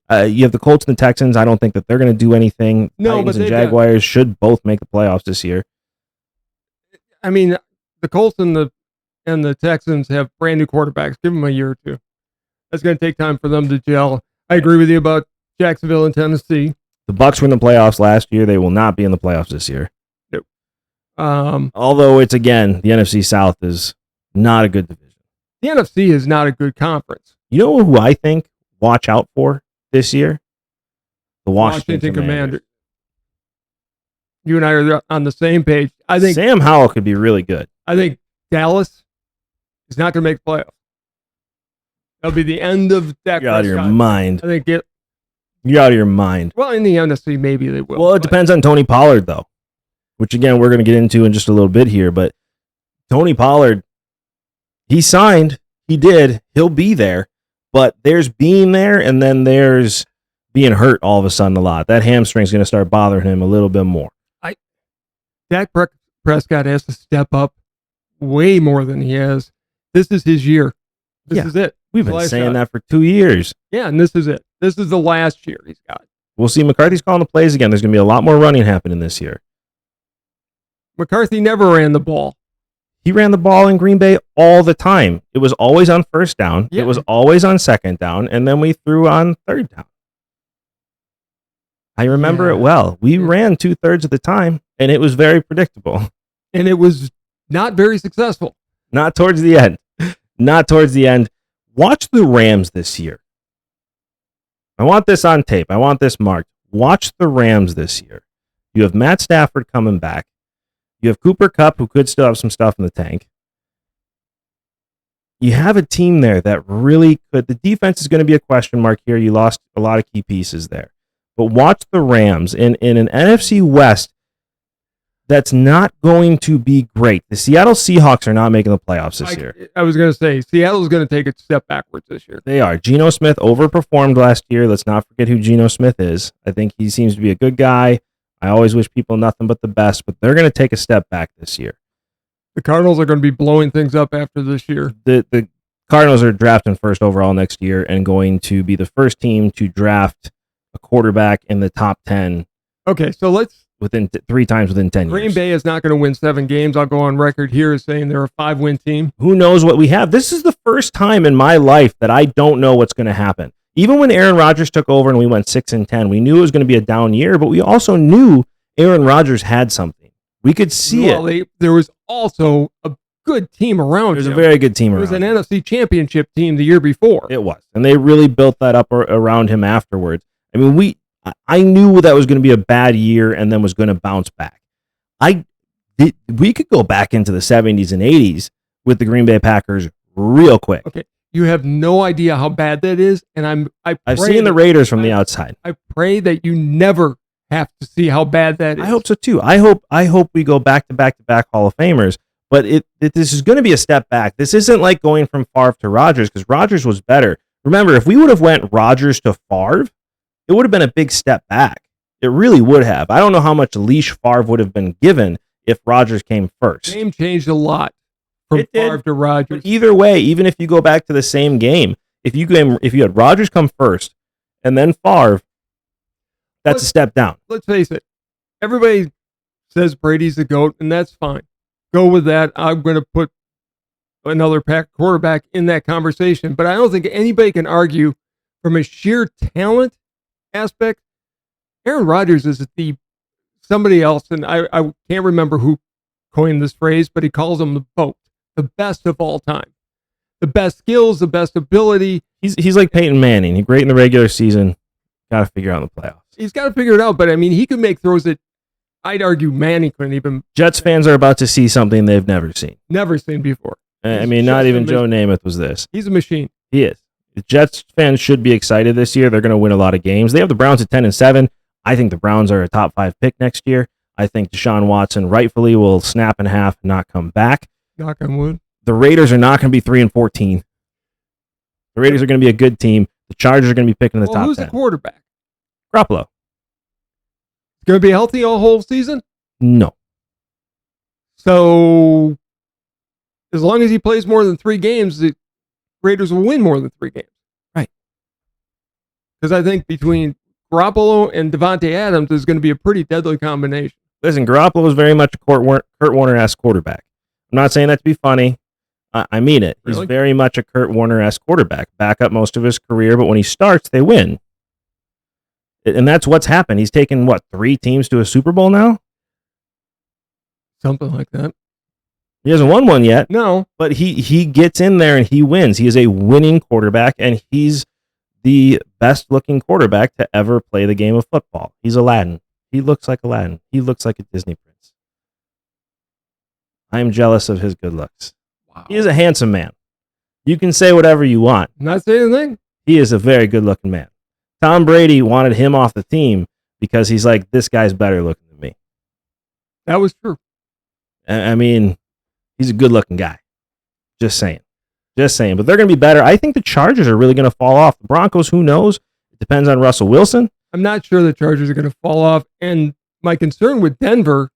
have the Colts and the Texans. I don't think that they're going to do anything. No, Titans but and Jaguars should both make the playoffs this year. I mean, the Colts and the Texans have brand new quarterbacks. Give them a year or two. That's going to take time for them to gel. I agree with you about Jacksonville and Tennessee. The Bucs were in the playoffs last year. They will not be in the playoffs this year. Nope. Although it's, again, the NFC South is not a good division. The NFC is not a good conference. You know who I think watch out for this year? The Washington Commanders. You and I are on the same page. I think Sam Howell could be really good. I think Dallas is not going to make the playoffs. That'll be the end of Dak You're out of your Prescott. mind. I think You're out of your mind. well, in the NFC, maybe they will. Well, it depends on Tony Pollard, though, which, again, we're going to get into in just a little bit here. But Tony Pollard, he signed. He did. He'll be there. But there's being there, and then there's being hurt all of a sudden a lot. That hamstring's going to start bothering him a little bit more. Dak Prescott has to step up way more than he has. This is his year. This is it. We've been saying that for 2 years. Yeah, and this is it. This is the last year he's got. We'll see. McCarthy's calling the plays again. There's going to be a lot more running happening this year. McCarthy never ran the ball. He ran the ball in Green Bay all the time. It was always on first down. Yeah. It was always on second down, and then we threw on third down. I remember it well. We ran 2/3 of the time, and it was very predictable. And it was not very successful. Not towards the end. Not towards the end. Watch the Rams this year. I want this on tape. I want this marked. Watch the Rams this year. You have Matt Stafford coming back. You have Cooper Kupp, who could still have some stuff in the tank. You have a team there that really could. The defense is going to be a question mark here. You lost a lot of key pieces there. But watch the Rams in an NFC West that's not going to be great. The Seattle Seahawks are not making the playoffs this year. I was going to say, Seattle's going to take a step backwards this year. They are. Geno Smith overperformed last year. Let's not forget who Geno Smith is. I think he seems to be a good guy. I always wish people nothing but the best, but they're going to take a step back this year. The Cardinals are going to be blowing things up after this year. The Cardinals are drafting first overall next year and going to be the first team to draft a quarterback in the top 10. Okay, so let's within 3 times within 10 years. Green Bay is not going to win 7 games. I'll go on record here as saying they're a 5-win team. Who knows what we have? This is the first time in my life that I don't know what's going to happen. Even when Aaron Rodgers took over and we went 6-10, we knew it was going to be a down year, but we also knew Aaron Rodgers had something. We could see it. There was also a good team around. There's a very good team around. It was an NFC Championship team the year before. It was, and they really built that up around him afterwards. I mean, I knew that was going to be a bad year and then was going to bounce back. We could go back into the 70s and 80s with the Green Bay Packers real quick. Okay, you have no idea how bad that is, and I've seen the Raiders from the outside. I pray that you never have to see how bad that is. I hope so too. I hope we go back to back Hall of Famers. But this is going to be a step back. This isn't like going from Favre to Rodgers, because Rodgers was better. Remember, if we would have went Rodgers to Favre, it would have been a big step back. It really would have. I don't know how much leash Favre would have been given if Rodgers came first. The game changed a lot from Favre to Rodgers. But either way, even if you go back to the same game, if you had Rodgers come first and then Favre, that's a step down. Let's face it. Everybody says Brady's the GOAT, and that's fine. Go with that. I'm going to put another Pack quarterback in that conversation, but I don't think anybody can argue from a sheer talent aspect. Aaron Rodgers is somebody else, and I can't remember who coined this phrase, but he calls him the GOAT, the best of all time, the best skills, the best ability. He's like Peyton Manning. He's great in the regular season. Got to figure out in the playoffs. He's got to figure it out, but I mean, he could make throws that I'd argue Manning couldn't even. Jets fans are about to see something they've never seen. Never seen before. I mean, not even Joe Namath was this. He's a machine. He is. The Jets fans should be excited this year. They're going to win a lot of games. They have the Browns at 10-7. I think the Browns are a top 5 pick next year. I think Deshaun Watson rightfully will snap in half and not come back. Knock on wood. The Raiders are not going to be 3-14. The Raiders are going to be a good team. The Chargers are going to be picking the top 10. Who's the quarterback? Garoppolo. Going to be healthy all whole season? No. So, as long as he plays more than 3 games, the Raiders will win more than 3 games. Right. Because I think between Garoppolo and Devontae Adams is going to be a pretty deadly combination. Listen, Garoppolo is very much a Kurt Warner-esque quarterback. I'm not saying that to be funny. I mean it. Really? He's very much a Kurt Warner-esque quarterback. Back up most of his career, but when he starts, they win. And that's what's happened. He's taken, 3 teams to a Super Bowl now? Something like that. He hasn't won one yet. No. But he gets in there and he wins. He is a winning quarterback, and he's the best-looking quarterback to ever play the game of football. He's Aladdin. He looks like Aladdin. He looks like a Disney prince. I am jealous of his good looks. Wow. He is a handsome man. You can say whatever you want. Not saying anything. He is a very good-looking man. Tom Brady wanted him off the team because he's like, this guy's better looking than me. That was true. I mean, he's a good-looking guy. Just saying. But they're going to be better. I think the Chargers are really going to fall off. The Broncos, who knows? It depends on Russell Wilson. I'm not sure the Chargers are going to fall off. And my concern with Denver,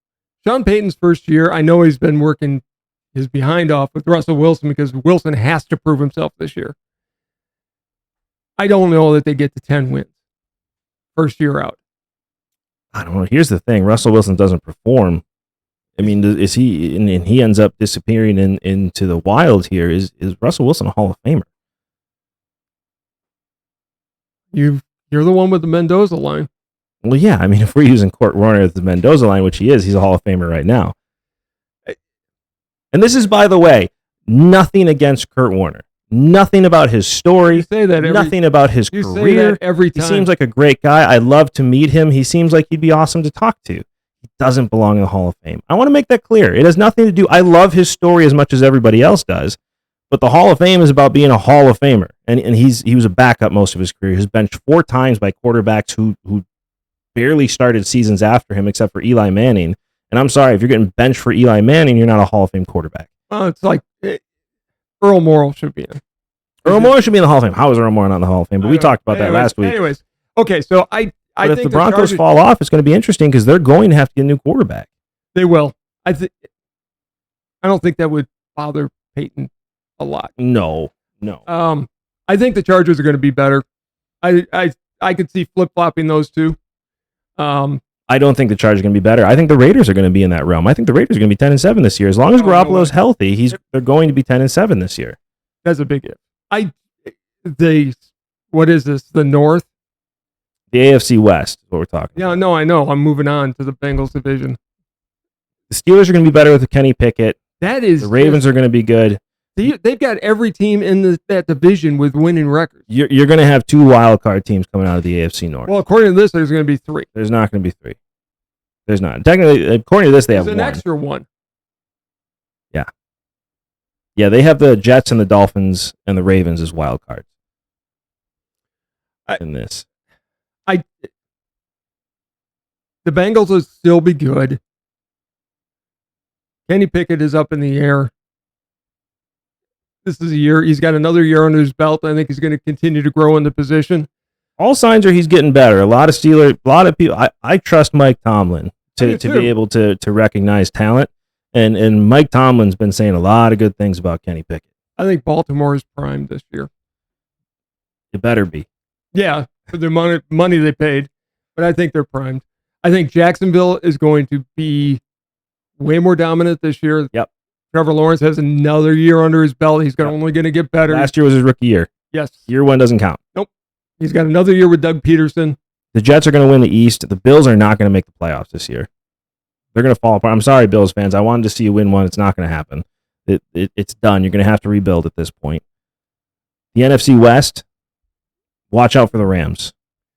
Sean Payton's first year, I know he's been working his behind off with Russell Wilson because Wilson has to prove himself this year. I don't know that they get to 10 wins first year out. I don't know. Here's the thing. Russell Wilson doesn't perform. I mean, is he, and he ends up disappearing into the wild here. Is Russell Wilson a Hall of Famer? You're the one with the Mendoza line. Well, yeah. I mean, if we're using Kurt Warner as the Mendoza line, which he is, he's a Hall of Famer right now. And this is, by the way, nothing against Kurt Warner. Nothing about his story. You say that nothing about his career. Say that every time. He seems like a great guy. I'd love to meet him. He seems like he'd be awesome to talk to. He doesn't belong in the Hall of Fame. I want to make that clear. It has nothing to do. I love his story as much as everybody else does, but the Hall of Fame is about being a Hall of Famer. And he was a backup most of his career. He was benched 4 times by quarterbacks who barely started seasons after him, except for Eli Manning. And I'm sorry, if you're getting benched for Eli Manning, you're not a Hall of Fame quarterback. It's like Earl Morrall should be in. Earl Morrall should be in the Hall of Fame. How is Earl Morrall not in the Hall of Fame? But we talked about that last week. Anyways, okay, so I But if the Broncos fall off, it's going to be interesting because they're going to have to get a new quarterback. They will. I don't think that would bother Peyton a lot. No. I think the Chargers are going to be better. I could see flip-flopping those two. I don't think the Chargers are going to be better. I think the Raiders are going to be in that realm. I think the Raiders are going to be 10-7 this year. As long as Garoppolo's healthy, they're going to be 10-7 this year. That's a big if. What is this? The North? The AFC West is what we're talking about. Yeah, no, I know. I'm moving on to the Bengals division. The Steelers are going to be better with Kenny Pickett. The Ravens are going to be good. They've got every team in that division with winning records. You're going to have 2 wild card teams coming out of the AFC North. Well, according to this, there's going to be 3. There's not going to be 3. There's not. Technically, according to this, they have an 1. Extra one. Yeah. Yeah, they have the Jets and the Dolphins and the Ravens as wild cards. In this. The Bengals will still be good. Kenny Pickett is up in the air. This is a year. He's got another year under his belt. I think he's going to continue to grow in the position. All signs are he's getting better. A lot of people. I trust Mike Tomlin to be able to recognize talent. And Mike Tomlin's been saying a lot of good things about Kenny Pickett. I think Baltimore is primed this year. It better be. Yeah, for the money they paid. But I think they're primed. I think Jacksonville is going to be way more dominant this year. Yep. Trevor Lawrence has another year under his belt. He's only going to get better. Last year was his rookie year. Yes. Year 1 doesn't count. Nope. He's got another year with Doug Peterson. The Jets are going to win the East. The Bills are not going to make the playoffs this year. They're going to fall apart. I'm sorry, Bills fans. I wanted to see you win one. It's not going to happen. It's done. You're going to have to rebuild at this point. The NFC West, watch out for the Rams.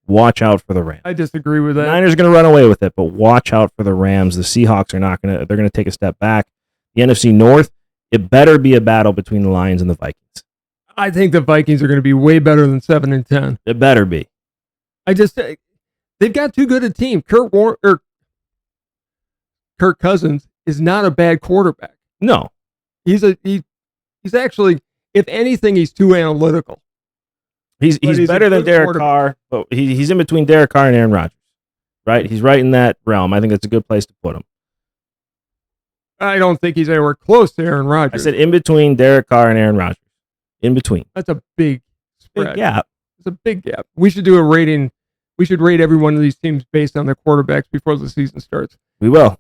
Watch out for the Rams. I disagree with that. The Niners are going to run away with it, but watch out for the Rams. The Seahawks are not going to. They're going to take a step back. The NFC North, it better be a battle between the Lions and the Vikings. I think the Vikings are going to be way better than 7-10. It better be. They've got too good a team. Kirk Cousins is not a bad quarterback. No. He's actually, if anything, he's too analytical. He's better than Derek Carr, but he's in between Derek Carr and Aaron Rodgers, right? He's right in that realm. I think that's a good place to put him. I don't think he's anywhere close to Aaron Rodgers. I said in between Derek Carr and Aaron Rodgers. In between. That's a big spread. Big gap. It's a big gap. We should do a rating. We should rate every one of these teams based on their quarterbacks before the season starts. We will.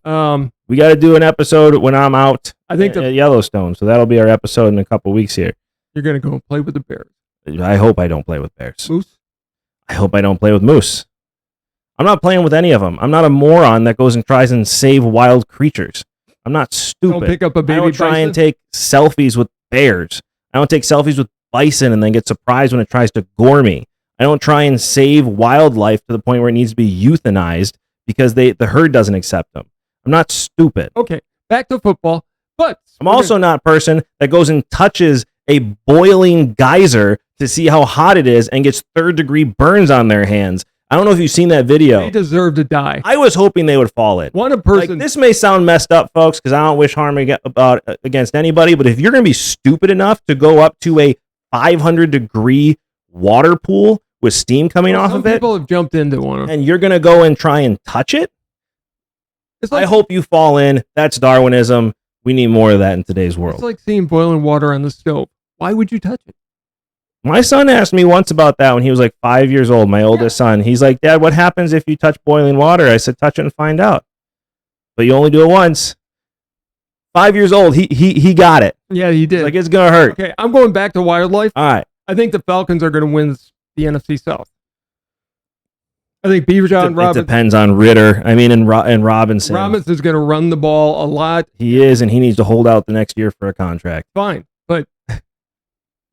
We got to do an episode when I'm out at Yellowstone, so that'll be our episode in a couple weeks here. You're going to go and play with the Bears. I hope I don't play with bears. Moose? I hope I don't play with moose. I'm not playing with any of them. I'm not a moron that goes and tries and save wild creatures. I'm not stupid. Don't pick up a baby I don't try and take selfies with bears. I don't take selfies with bison and then get surprised when it tries to gore me. I don't try and save wildlife to the point where it needs to be euthanized because the herd doesn't accept them. I'm not stupid. Okay, back to football. But I'm also not a person that goes and touches a boiling geyser to see how hot it is and gets third-degree burns on their hands. I don't know if you've seen that video. They deserve to die. I was hoping they would fall in. This may sound messed up, folks, because I don't wish harm against anybody, but if you're going to be stupid enough to go up to a 500-degree water pool with steam coming off of it, people have jumped into one, and you're going to go and try and touch it, I hope you fall in. That's Darwinism. We need more of that in today's world. It's like seeing boiling water on the stove. Why would you touch it? My son asked me once about that when he was like 5 years old, my oldest son. He's like, Dad, what happens if you touch boiling water? I said, touch it and find out. But you only do it once. 5 years old, he got it. Yeah, he did. Like, it's going to hurt. Okay, I'm going back to wildlife. All right. I think the Falcons are going to win the NFC South. I think Beaverjohn Robinson. It depends on Ritter. I mean, and Robinson. Robinson's going to run the ball a lot. He is, and he needs to hold out the next year for a contract. Fine, but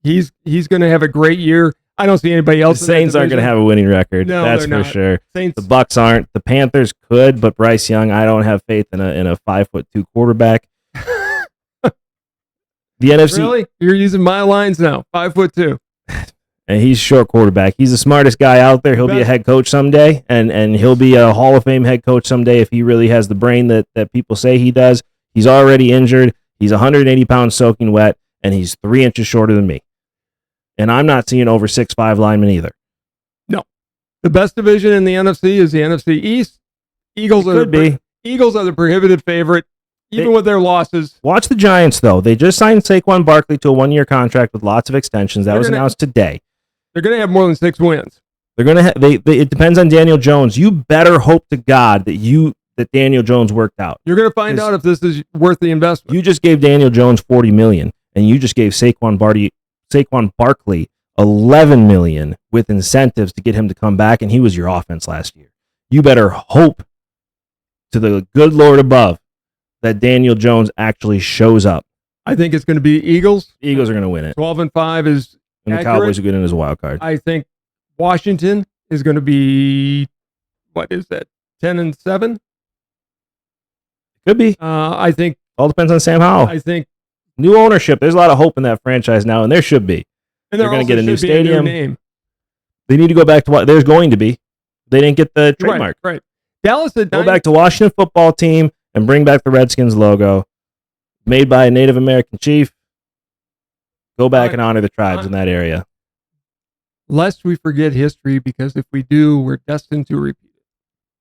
he's going to have a great year. I don't see anybody else. The Saints aren't going to have a winning record. No, that's for not. sure. Saints. The Bucks aren't. The Panthers could, but Bryce Young, I don't have faith in a 5'2" quarterback. The NFC. Really? You're using my lines now. 5'2". And he's a short quarterback. He's the smartest guy out there. He'll be a head coach someday, and he'll be a Hall of Fame head coach someday if he really has the brain that people say he does. He's already injured. He's 180 pounds soaking wet, and he's 3 inches shorter than me. And I'm not seeing over 6'5" linemen either. No. The best division in the NFC is the NFC East. Eagles are the prohibitive favorite, even with their losses. Watch the Giants, though. They just signed Saquon Barkley to a 1-year contract with lots of extensions. That was announced today. They're going to have more than 6 wins. They're going to. It depends on Daniel Jones. You better hope to God that Daniel Jones worked out. You're going to find out if this is worth the investment. You just gave Daniel Jones $40 million, and you just gave Saquon Barkley $11 million with incentives to get him to come back, and he was your offense last year. You better hope to the good Lord above that Daniel Jones actually shows up. I think it's going to be Eagles. Eagles are going to win it. 12-5 is and accurate. The Cowboys are good in as a wild card. I think Washington is going to be, what is that, 10-7? Could be. I think all depends on Sam Howell. I think new ownership. There's a lot of hope in that franchise now, and there should be. And they're going to get a new A stadium. new name. They need to go back to what there's going to be. They didn't get the trademark. Right. Dallas go back to Washington football team and bring back the Redskins logo, made by a Native American chief. Go back and honor the tribes in that area. Lest we forget history, because if we do, we're destined to repeat it.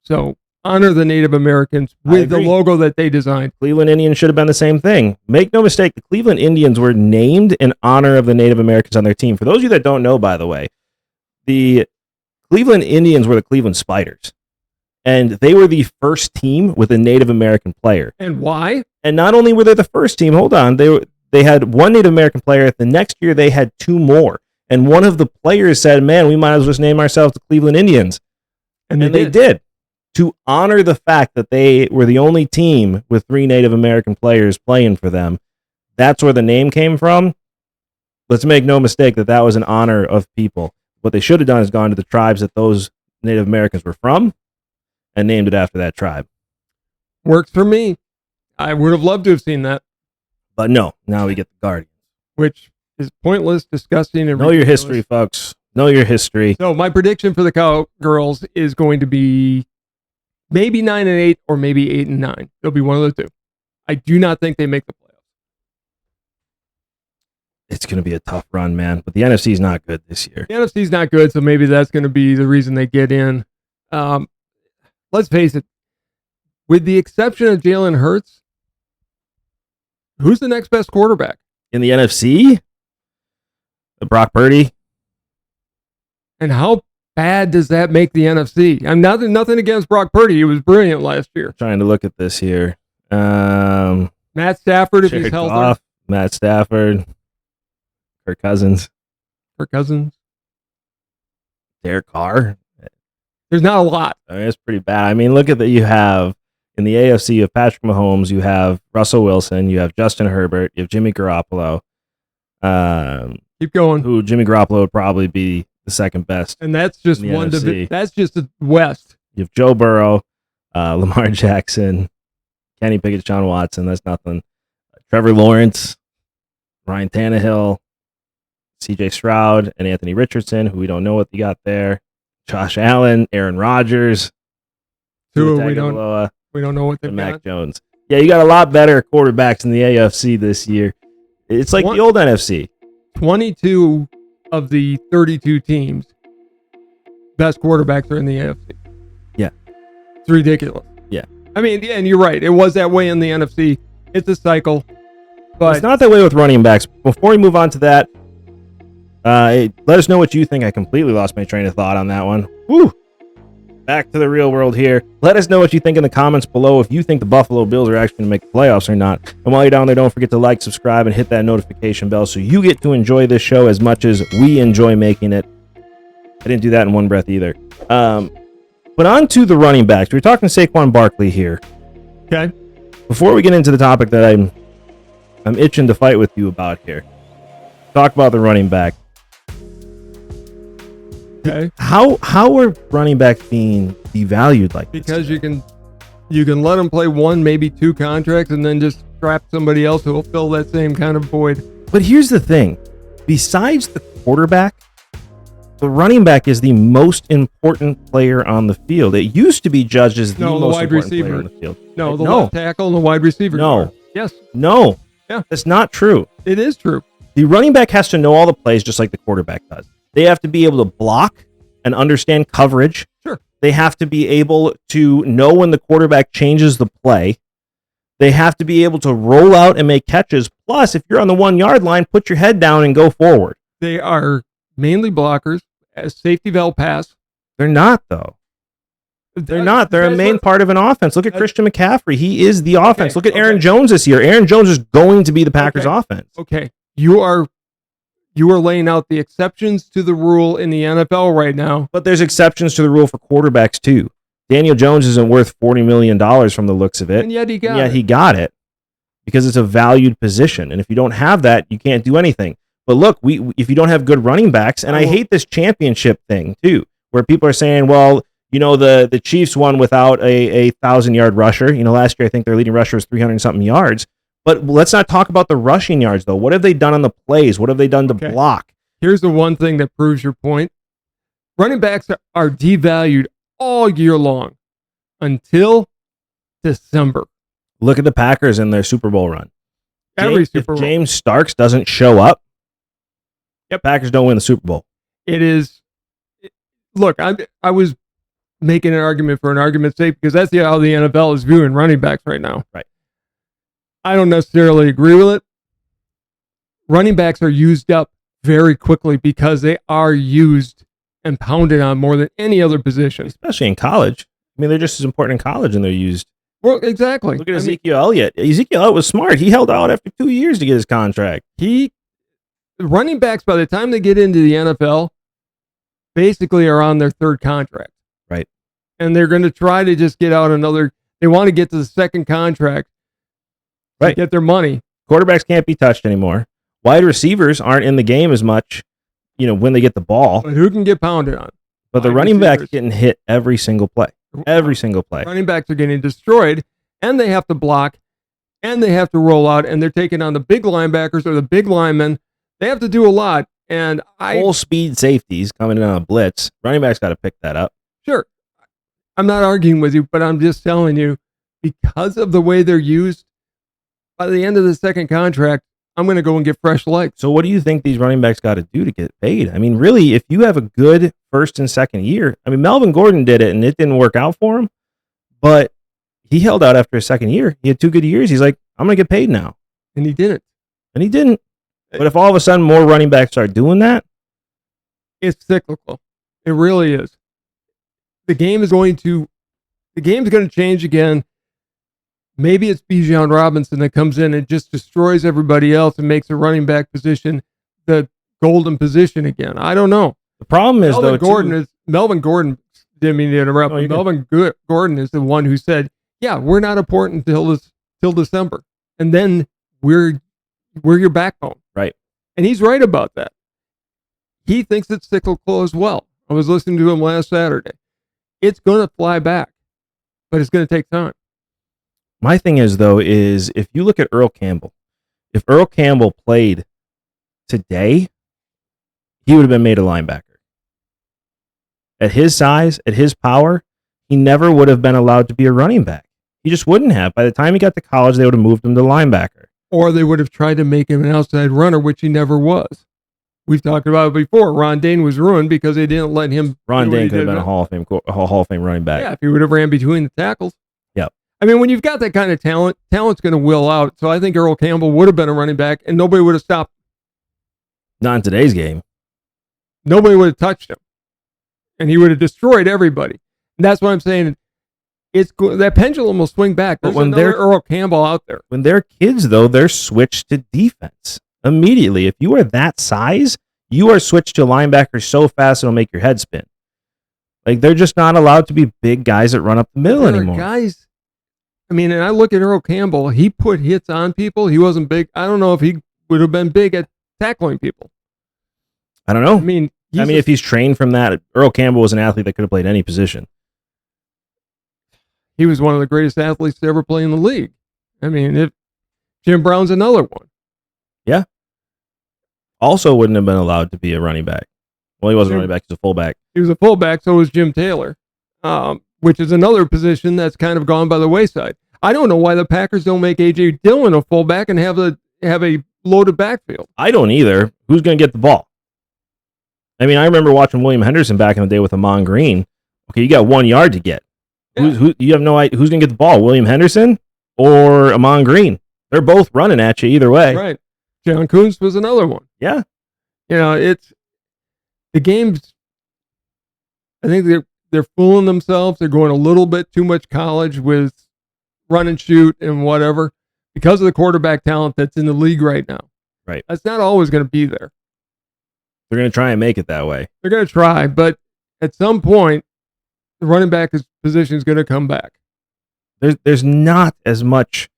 So honor the Native Americans with the logo that they designed. Cleveland Indians should have been the same thing. Make no mistake, the Cleveland Indians were named in honor of the Native Americans on their team. For those of you that don't know, by the way, the Cleveland Indians were the Cleveland Spiders. And they were the first team with a Native American player. And why? And not only were they the first team, hold on, they had one Native American player. The next year, they had 2 more. And one of the players said, man, we might as well just name ourselves the Cleveland Indians. And they did. To honor the fact that they were the only team with 3 Native American players playing for them. That's where the name came from. Let's make no mistake that was an honor of people. What they should have done is gone to the tribes that those Native Americans were from and named it after that tribe. Works for me. I would have loved to have seen that. But no, now we get the Guardians. Which is pointless, disgusting, and know your history, folks. Know your history. So my prediction for the Cowgirls is going to be maybe 9-8 or maybe 8-9. It'll be one of the two. I do not think they make the playoffs. It's going to be a tough run, man. But the NFC is not good this year. The NFC is not good, so maybe that's going to be the reason they get in. Let's face it. With the exception of Jalen Hurts, who's the next best quarterback? In the NFC? Brock Purdy. And how bad does that make the NFC? I'm nothing against Brock Purdy. He was brilliant last year. Trying to look at this here. Matt Stafford, if he's healthy. Matt Stafford. Kirk Cousins. Derek Carr. There's not a lot. I mean, it's pretty bad. I mean, look at that. You have in the AFC, you have Patrick Mahomes, you have Russell Wilson, you have Justin Herbert, you have Jimmy Garoppolo. Keep going. Who Jimmy Garoppolo would probably be the second best. And that's just one division. That's just the West. You have Joe Burrow, Lamar Jackson, Kenny Pickett, Sean Watson. That's nothing. Trevor Lawrence, Ryan Tannehill, CJ Stroud, and Anthony Richardson, who we don't know what they got there. Josh Allen, Aaron Rodgers. Who we don't know what they've got. Mac Jones. Yeah, you got a lot better quarterbacks in the AFC this year. It's like the old NFC. 22 of the 32 teams, best quarterbacks are in the AFC. Yeah. It's ridiculous. Yeah. I mean, yeah, and you're right. It was that way in the NFC. It's a cycle. But it's not that way with running backs. Before we move on to that, let us know what you think. I completely lost my train of thought on that one. Woo! Back to the real world here. Let us know what you think in the comments below if you think the Buffalo Bills are actually going to make the playoffs or not. And while you're down there, don't forget to like, subscribe, and hit that notification bell so you get to enjoy this show as much as we enjoy making it. I didn't do that in one breath either. But on to the running backs. We're talking Saquon Barkley here. Okay. Before we get into the topic that I'm itching to fight with you about here, talk about the running back. Okay. How are running backs being devalued like this? Because you can let them play 1, maybe 2 contracts and then just strap somebody else who will fill that same kind of void. But here's the thing. Besides the quarterback, the running back is the most important player on the field. It used to be judged as the most wide important receiver player on the field. No, the left tackle and the wide receiver. No. Yes. No. Yeah. That's not true. It is true. The running back has to know all the plays just like the quarterback does. They have to be able to block. and understand coverage. Sure. They have to be able to know when the quarterback changes the play. They have to be able to roll out and make catches. Plus, if you're on the 1 yard line, put your head down and go forward. They are mainly blockers, as safety valve pass. They're not, though. They're not. They're a main part of an offense. Look at Christian McCaffrey. He is the offense. Look at Aaron Jones this year. Aaron Jones is going to be the Packers' offense. Okay. You are laying out the exceptions to the rule in the NFL right now. But there's exceptions to the rule for quarterbacks, too. Daniel Jones isn't worth $40 million from the looks of it. And yet he got it because it's a valued position. And if you don't have that, you can't do anything. But look, if you don't have good running backs, and I hate this championship thing, too, where people are saying, well, you know, the Chiefs won without a 1,000-yard rusher. You know, last year I think their leading rusher was 300-something yards. But let's not talk about the rushing yards, though. What have they done on the plays? What have they done to block? Here's the one thing that proves your point. Running backs are devalued all year long until December. Look at the Packers in their Super Bowl run. If James Starks doesn't show up, Packers don't win the Super Bowl. Look, I was making an argument for an argument's sake because that's how the NFL is viewing running backs right now. Right. I don't necessarily agree with it. Running backs are used up very quickly because they are used and pounded on more than any other position. Especially in college. I mean, they're just as important in college and they're used. Well, exactly. Look at Ezekiel Elliott. Ezekiel Elliott was smart. He held out after 2 years to get his contract. Running backs, by the time they get into the NFL, basically are on their third contract. Right. And they're going to try to just get out they want to get to the second contract to get their money. Quarterbacks can't be touched anymore. Wide receivers aren't in the game as much, you know, when they get the ball. But who can get pounded on? But the running back's getting hit every single play. Every single play. Running backs are getting destroyed, and they have to block, and they have to roll out, and they're taking on the big linebackers or the big linemen. They have to do a lot. And full speed safeties coming in on a blitz. Running backs got to pick that up. Sure. I'm not arguing with you, but I'm just telling you, because of the way they're used, by the end of the second contract, I'm going to go and get fresh legs. So what do you think these running backs got to do to get paid? I mean, really, if you have a good first and second year, I mean, Melvin Gordon did it and it didn't work out for him, but he held out after his second year. He had 2 good years. He's like, I'm going to get paid now. And he didn't. But if all of a sudden more running backs start doing that, it's cyclical. It really is. The game is going to change again. Maybe it's Bijan Robinson that comes in and just destroys everybody else and makes a running back position the golden position again. I don't know. The problem is, Melvin Gordon, didn't mean to interrupt, but Melvin Gordon is the one who said, yeah, we're not important till December. And then we're your backbone. Right. And he's right about that. He thinks it's cyclical as well. I was listening to him last Saturday. It's going to fly back, but it's going to take time. My thing is, though, is if you look at Earl Campbell, if Earl Campbell played today, he would have been made a linebacker. At his size, at his power, he never would have been allowed to be a running back. He just wouldn't have. By the time he got to college, they would have moved him to linebacker. Or they would have tried to make him an outside runner, which he never was. We've talked about it before. Ron Dane was ruined because they didn't let him. Ron Dane could have been a Hall of Fame running back. Yeah, if he would have ran between the tackles. Yep. I mean, when you've got that kind of talent's going to will out. So I think Earl Campbell would have been a running back, and nobody would have stopped. Not in today's game. Nobody would have touched him, and he would have destroyed everybody. And that's what I'm saying. That pendulum will swing back. There's another Earl Campbell out there. When they're kids, though, they're switched to defense immediately. If you are that size, you are switched to linebacker so fast it'll make your head spin. Like, they're just not allowed to be big guys that run up the middle anymore. Guys, I mean, and I look at Earl Campbell. He put hits on people. He wasn't big. I don't know if he would have been big at tackling people. I don't know. I mean, if he's trained from that, Earl Campbell was an athlete that could have played any position. He was one of the greatest athletes to ever play in the league. I mean, Jim Brown's another one. Yeah. Also wouldn't have been allowed to be a running back. Well, he wasn't a running back. He was a fullback. He was a fullback, so was Jim Taylor, which is another position that's kind of gone by the wayside. I don't know why the Packers don't make A.J. Dillon a fullback and have a loaded backfield. I don't either. Who's going to get the ball? I mean, I remember watching William Henderson back in the day with Amon Green. Okay, you got 1 yard to get. Yeah. Who you have no idea who's going to get the ball, William Henderson or Amon Green. They're both running at you either way. Right. John Kuntz was another one. Yeah. It's the games. I think they're fooling themselves. They're going a little bit too much college with run and shoot and whatever because of the quarterback talent that's in the league right now. Right. That's not always going to be there. They're going to try and make it that way. They're going to try, but at some point, the running back position is going to come back. There's not as much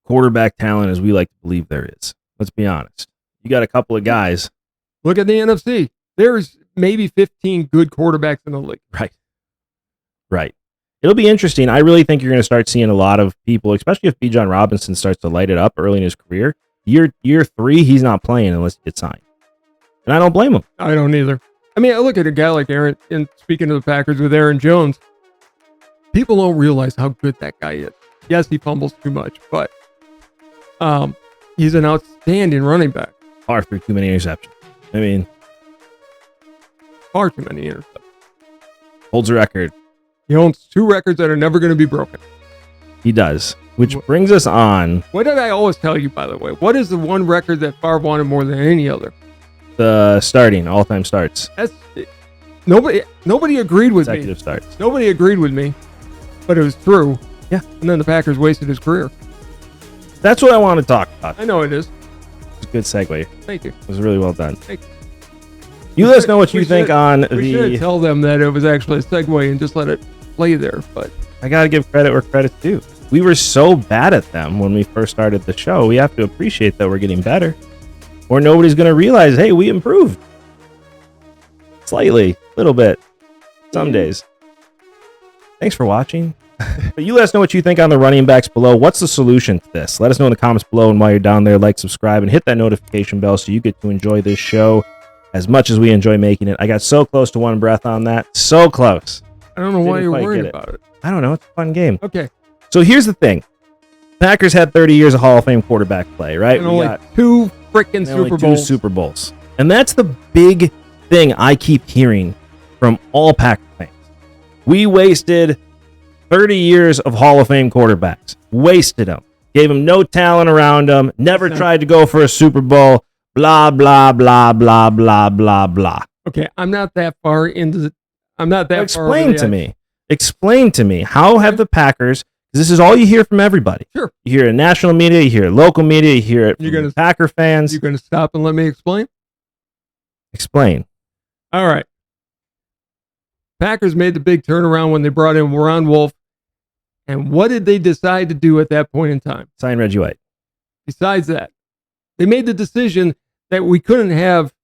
quarterback talent as we like to believe there is. Let's be honest. You got a couple of guys. Look at the NFC. There's maybe 15 good quarterbacks in the league. Right. It'll be interesting. I really think you're going to start seeing a lot of people, especially if Bijan Robinson starts to light it up early in his career. Year 3, he's not playing unless he gets signed. And I don't blame him. I don't either. I mean, I look at a guy like Aaron, and speaking of the Packers with Aaron Jones, people don't realize how good that guy is. Yes, he fumbles too much, but he's an outstanding running back. Far through too many interceptions. I mean, far too many interceptions. Holds a record. He owns 2 records that are never going to be broken. He does. Which brings us on. What did I always tell you, by the way? What is the one record that Favre wanted more than any other? The starting, all-time starts. Nobody agreed with me. Consecutive starts. Nobody agreed with me, but it was true. Yeah. And then the Packers wasted his career. That's what I want to talk about. I know it is. It's a good segue. Thank you. It was really well done. Thank you. You let us know what you think on we should tell them that it was actually a segue and just let it play there. But I got to give credit where credit's due. We were so bad at them when we first started the show. We have to appreciate that we're getting better, or nobody's going to realize, hey, we improved slightly, a little bit, some days. Thanks for watching. But you let us know what you think on the running backs below. What's the solution to this? Let us know in the comments below, and while you're down there, like, subscribe, and hit that notification bell so you get to enjoy this show as much as we enjoy making it. I got so close to one breath on that. So close. I don't know why you're worried about it. I don't know. It's a fun game. Okay. So here's the thing. Packers had 30 years of Hall of Fame quarterback play, right? And only 2 freaking Super Bowls. 2 Super Bowls. And that's the big thing I keep hearing from all Packers fans. We wasted 30 years of Hall of Fame quarterbacks. Wasted them. Gave them no talent around them. Never tried to go for a Super Bowl. Blah, blah, blah, blah, blah, blah, blah. Okay, I'm not that far into the... I'm not that far... Explain to me. How have the Packers... This is all you hear from everybody. Sure. You hear it in national media, you hear it in local media, you hear it from Packer fans. You're going to stop and let me explain? Explain. All right. Packers made the big turnaround when they brought in Ron Wolf. And what did they decide to do at that point in time? Sign Reggie White. Besides that, they made the decision that we couldn't have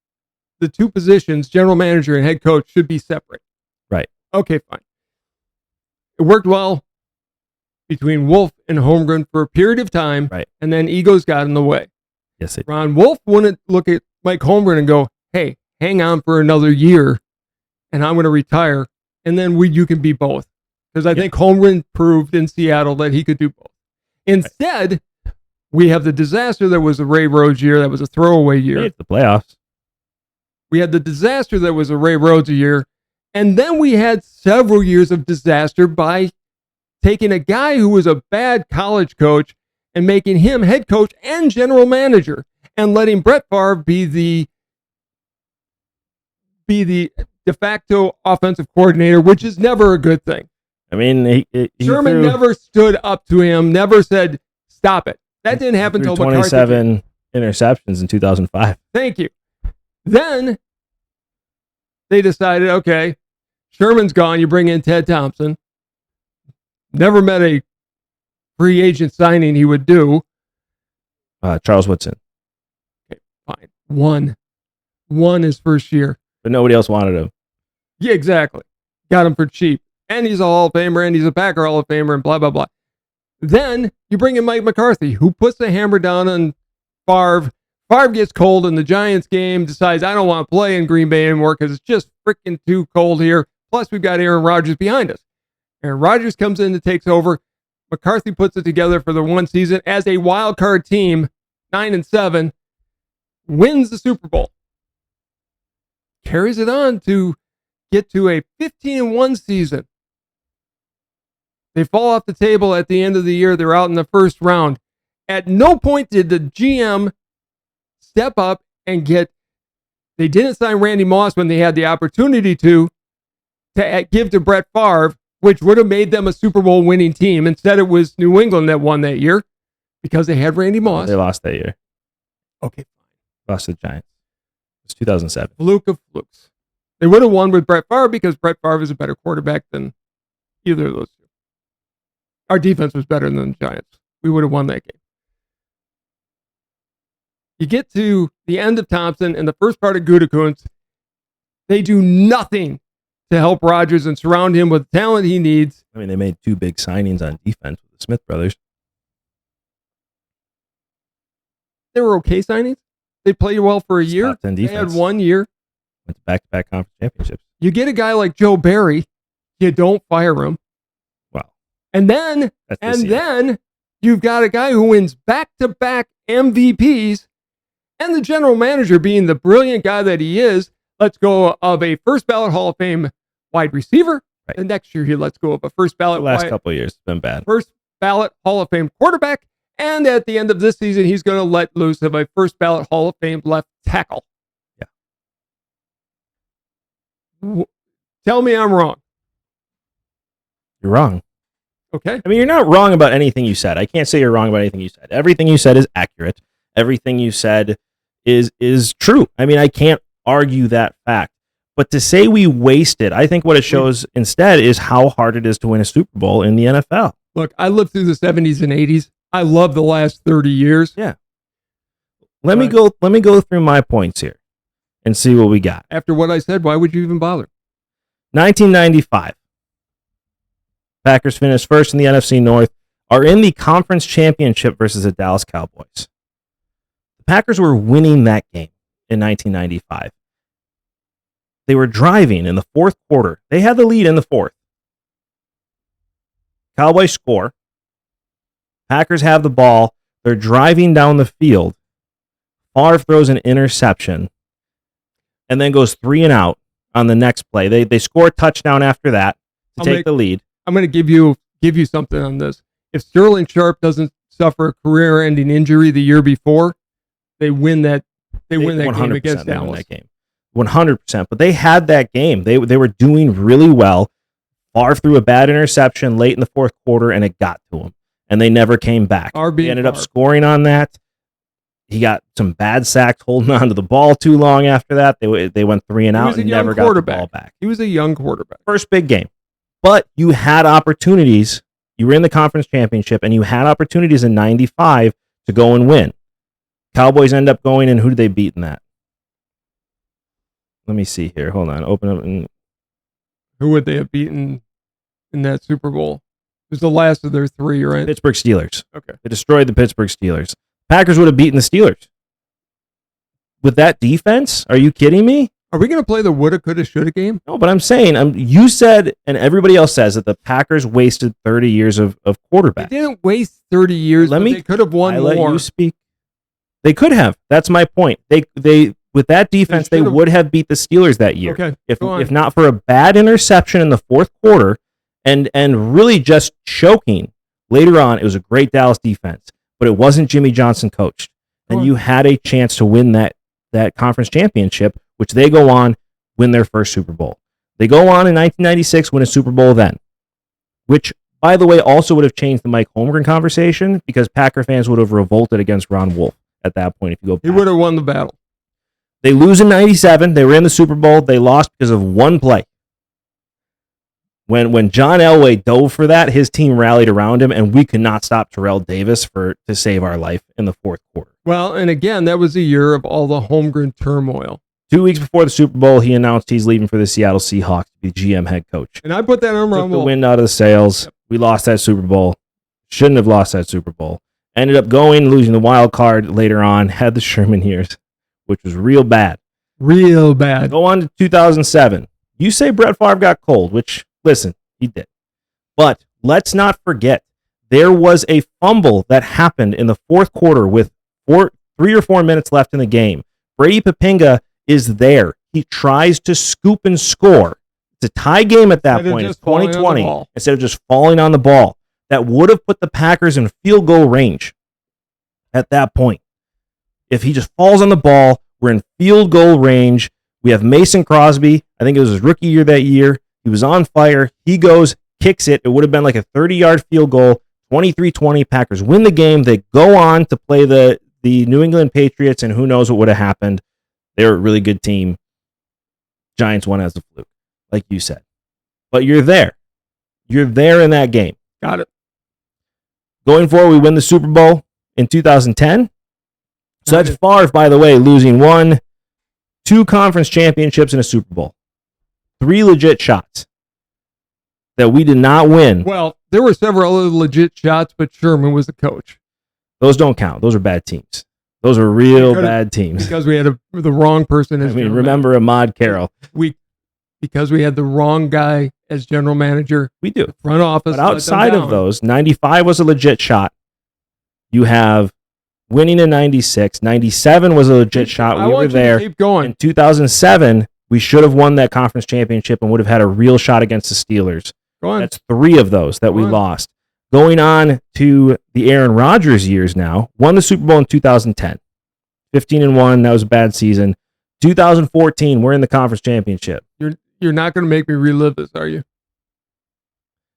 the 2 positions, general manager and head coach, should be separate. Right. Okay, fine. It worked well between Wolf and Holmgren for a period of time, right? And then egos got in the way. Yes, it Ron Wolf wouldn't look at Mike Holmgren and go, hey, hang on for another year, and I'm going to retire, and then you can be both. Because I think Holmgren proved in Seattle that he could do both. Instead, we have the disaster that was the Ray Rhodes year. That was a throwaway year. It's the playoffs. We had the disaster that was a Ray Rhodes year. And then we had several years of disaster by taking a guy who was a bad college coach and making him head coach and general manager and letting Brett Favre be the de facto offensive coordinator, which is never a good thing. I mean, Sherman never stood up to him, never said, stop it. That didn't happen until 27 interceptions in 2005. Thank you. Then they decided, okay, Sherman's gone. You bring in Ted Thompson. Never met a free agent signing he would do. Charles Woodson. Okay, fine. Won his first year. But nobody else wanted him. Yeah, exactly. Got him for cheap. And he's a Hall of Famer, and he's a Packer Hall of Famer, and blah, blah, blah. Then you bring in Mike McCarthy, who puts the hammer down on Favre. Favre gets cold in the Giants game, decides, I don't want to play in Green Bay anymore because it's just freaking too cold here. Plus, we've got Aaron Rodgers behind us. Aaron Rodgers comes in and takes over. McCarthy puts it together for the one season as a wild card team, 9-7, wins the Super Bowl. carries it on to get to a 15-1 season. They fall off the table at the end of the year. They're out in the first round. At no point did the GM step up and they didn't sign Randy Moss when they had the opportunity to give to Brett Favre, which would have made them a Super Bowl winning team. Instead, it was New England that won that year because they had Randy Moss. They lost that year. Okay. Lost to the Giants. It was 2007. Fluke of flukes. They would have won with Brett Favre because Brett Favre is a better quarterback than either of those two. Our defense was better than the Giants. We would have won that game. You get to the end of Thompson and the first part of Gutekunst. They do nothing to help Rodgers and surround him with the talent he needs. I mean, they made 2 big signings on defense with the Smith brothers. They were okay signings. They played well for a year. Top 10 defense. They had 1 year. Went to back-to-back conference championships. You get a guy like Joe Barry, you don't fire him. Wow. And then you've got a guy who wins back-to-back MVPs, and the general manager, being the brilliant guy that he is, lets go of a first ballot Hall of Fame wide receiver. Right. And next year he lets go of a first ballot The last couple of years, it's been bad. First ballot Hall of Fame quarterback. And at the end of this season, he's going to let loose of a first ballot Hall of Fame left tackle. Yeah. Tell me I'm wrong. You're wrong. Okay. I mean, you're not wrong about anything you said. I can't say you're wrong about anything you said. Everything you said is accurate. Everything you said is true. I mean, I can't argue that fact. But to say we wasted, I think what it shows instead is how hard it is to win a Super Bowl in the NFL. Look, I lived through the 70s and 80s. I love the last 30 years. Yeah. Let me go through my points here and see what we got. After what I said, why would you even bother? 1995. Packers finished first in the NFC North, are in the conference championship versus the Dallas Cowboys. The Packers were winning that game in 1995. They were driving in the fourth quarter. They had the lead in the fourth. Cowboys score. Packers have the ball. They're driving down the field. Favre throws an interception and then goes 3 and out on the next play. They score a touchdown after that to take the lead. I'm going to give you something on this. If Sterling Sharp doesn't suffer a career-ending injury the year before, they win that game against Dallas. Win that game. 100%. But they had that game. They were doing really well. Favre threw a bad interception late in the fourth quarter, and it got to him. And they never came back. They ended up scoring on that. He got some bad sacks holding on to the ball too long after that. They went 3 and out and never got the ball back. He was a young quarterback. First big game. But you had opportunities. You were in the conference championship, and you had opportunities in 95 to go and win. Cowboys end up going, and who did they beat in that? Let me see here. Hold on. Open up. And who would they have beaten in that Super Bowl? It was the last of their 3, right? Pittsburgh Steelers. Okay. They destroyed the Pittsburgh Steelers. Packers would have beaten the Steelers. With that defense? Are you kidding me? Are we going to play the woulda, coulda, shoulda game? No, but I'm saying, you said, and everybody else says, that the Packers wasted 30 years of quarterback. They didn't waste 30 years, they could have won more. Let you speak. They could have. That's my point. They with that defense, they would have beat the Steelers that year. Okay, if not for a bad interception in the fourth quarter and really just choking later on. It was a great Dallas defense, but it wasn't Jimmy Johnson coached. And you had a chance to win that conference championship, which they go on, win their first Super Bowl. They go on in 1996, win a Super Bowl then, which, by the way, also would have changed the Mike Holmgren conversation because Packer fans would have revolted against Ron Wolf at that point. If you go back. He would have won the battle. They lose in 97. They were in the Super Bowl. They lost because of one play. When John Elway dove for that, his team rallied around him, and we could not stop Terrell Davis to save our life in the fourth quarter. Well, and again, that was a year of all the Holmgren turmoil. 2 weeks before the Super Bowl, he announced he's leaving for the Seattle Seahawks to be GM head coach. And I put that on Ron Took the Wolf. wind out of the sails. Yep. We lost that Super Bowl. Shouldn't have lost that Super Bowl. Ended up losing the wild card later on. Had the Sherman years, which was real bad. Real bad. Go on to 2007. You say Brett Favre got cold, which, listen, he did. But let's not forget, there was a fumble that happened in the fourth quarter with 3 or 4 minutes left in the game. Brady Papinga is there. he tries to scoop and score. It's a tie game at that Instead of point. It's just falling on the 2020. ball. Instead of just falling on the ball. That would have put the Packers in field goal range at that point. If he just falls on the ball, we're in field goal range. We have Mason Crosby. I think it was his rookie year that year. He was on fire. He goes, kicks it. It would have been like a 30-yard field goal. 23-20. Packers win the game. They go on to play the New England Patriots, and who knows what would have happened. They're a really good team. Giants won as a fluke, like you said. But you're there. You're there in that game. Got it. Going forward, we win the Super Bowl in 2010. So that's Favre, by the way, losing 2 conference championships and a Super Bowl. 3 legit shots that we did not win. Well, there were several other legit shots, but Sherman was the coach. Those don't count. Those are bad teams. Those are real bad teams. Because we had the wrong person as general remember Ahmad Carroll. Because we had the wrong guy as general manager. We do. Front office. But outside of those, 95 was a legit shot. You have winning in 96. 97 was a legit shot. We were there. Keep going. In 2007, we should have won that conference championship and would have had a real shot against the Steelers. Go on. That's 3 of those that we lost. Going on to the Aaron Rodgers years now, won the Super Bowl in 2010. 15-1, that was a bad season. 2014, we're in the conference championship. You're not going to make me relive this, are you?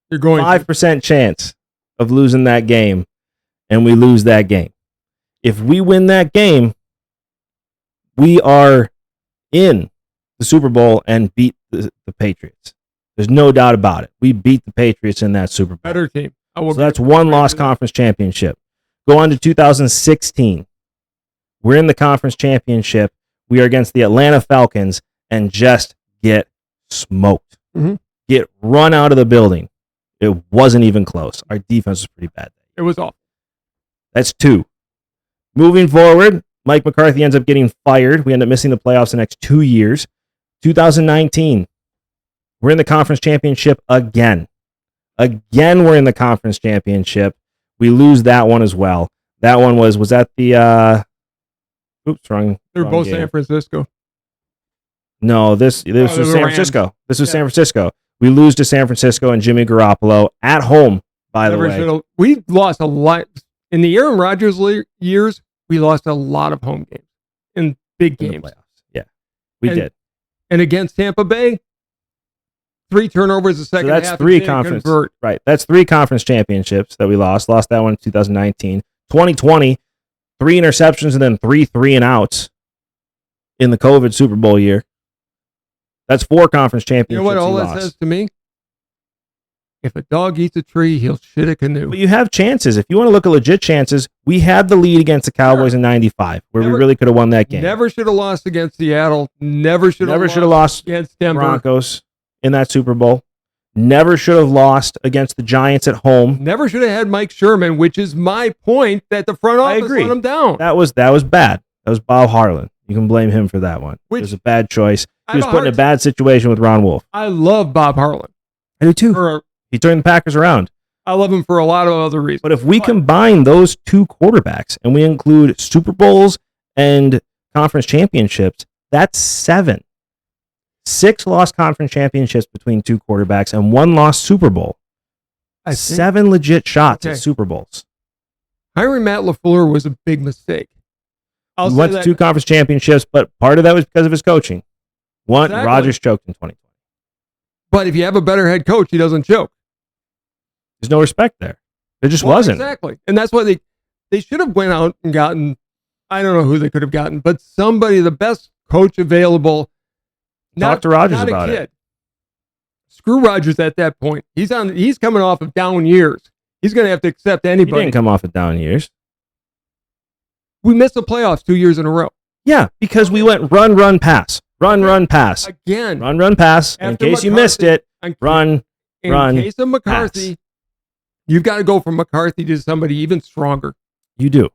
You're going 5% chance of losing that game, and we lose that game. If we win that game, we are in the Super Bowl and beat the Patriots. There's no doubt about it. We beat the Patriots in that Super Bowl. Better team. So that's 1 lost conference championship. Go on to 2016. We're in the conference championship. We are against the Atlanta Falcons and just get smoked. Mm-hmm. Get run out of the building. It wasn't even close. Our defense was pretty bad. It was awful. That's 2. Moving forward, Mike McCarthy ends up getting fired. We end up missing the playoffs the next 2 years. 2019, we're in the conference championship again. Again, we're in the conference championship. We lose that one as well. That one was that the wrong. They're both game. San Francisco. No, this was San Francisco. This was San Francisco. We lose to San Francisco and Jimmy Garoppolo at home, by the way. We lost a lot. In the Aaron Rodgers years, we lost a lot of home games in big games. Yeah, we did. And against Tampa Bay, 3 turnovers the second half. That's 3 conference. Right. That's 3 conference championships that we lost. Lost that one in 2019. 2020, 3 interceptions and then 3 3-and-outs in the COVID Super Bowl year. That's 4 conference championships. You know what all that says to me? If a dog eats a tree, he'll shit a canoe. But you have chances. If you want to look at legit chances, we had the lead against the Cowboys in 95, where we really could have won that game. Never should have lost against Seattle. Never should have lost against Denver. Broncos in that Super Bowl. Never should have lost against the Giants at home. Never should have had Mike Sherman, which is my point that the front office let him down. That was bad. That was Bob Harlan. You can blame him for that one. It was a bad choice. He was put in a bad situation with Ron Wolf. I love Bob Harlan. I do too. He turned the Packers around. I love him for a lot of other reasons. But if we combine those 2 quarterbacks and we include Super Bowls and conference championships, that's 7. 6 lost conference championships between 2 quarterbacks and 1 lost Super Bowl. 7 legit shots at Super Bowls. Hiring Matt LaFleur was a big mistake. He went to 2 conference championships, but part of that was because of his coaching. Rodgers choked in 2020. But if you have a better head coach, he doesn't choke. There's no respect there. There just wasn't. Exactly. And that's why they should have went out and gotten, I don't know who they could have gotten, but somebody, the best coach available. Talk to Rodgers about it. Screw Rodgers at that point. He's coming off of down years. He's going to have to accept anybody. He didn't come off of down years. We missed the playoffs 2 years in a row. Yeah, because we went run, pass. Run, pass. Again. Run, pass. In case you missed it, run. In case of McCarthy, you've got to go from McCarthy to somebody even stronger. You do.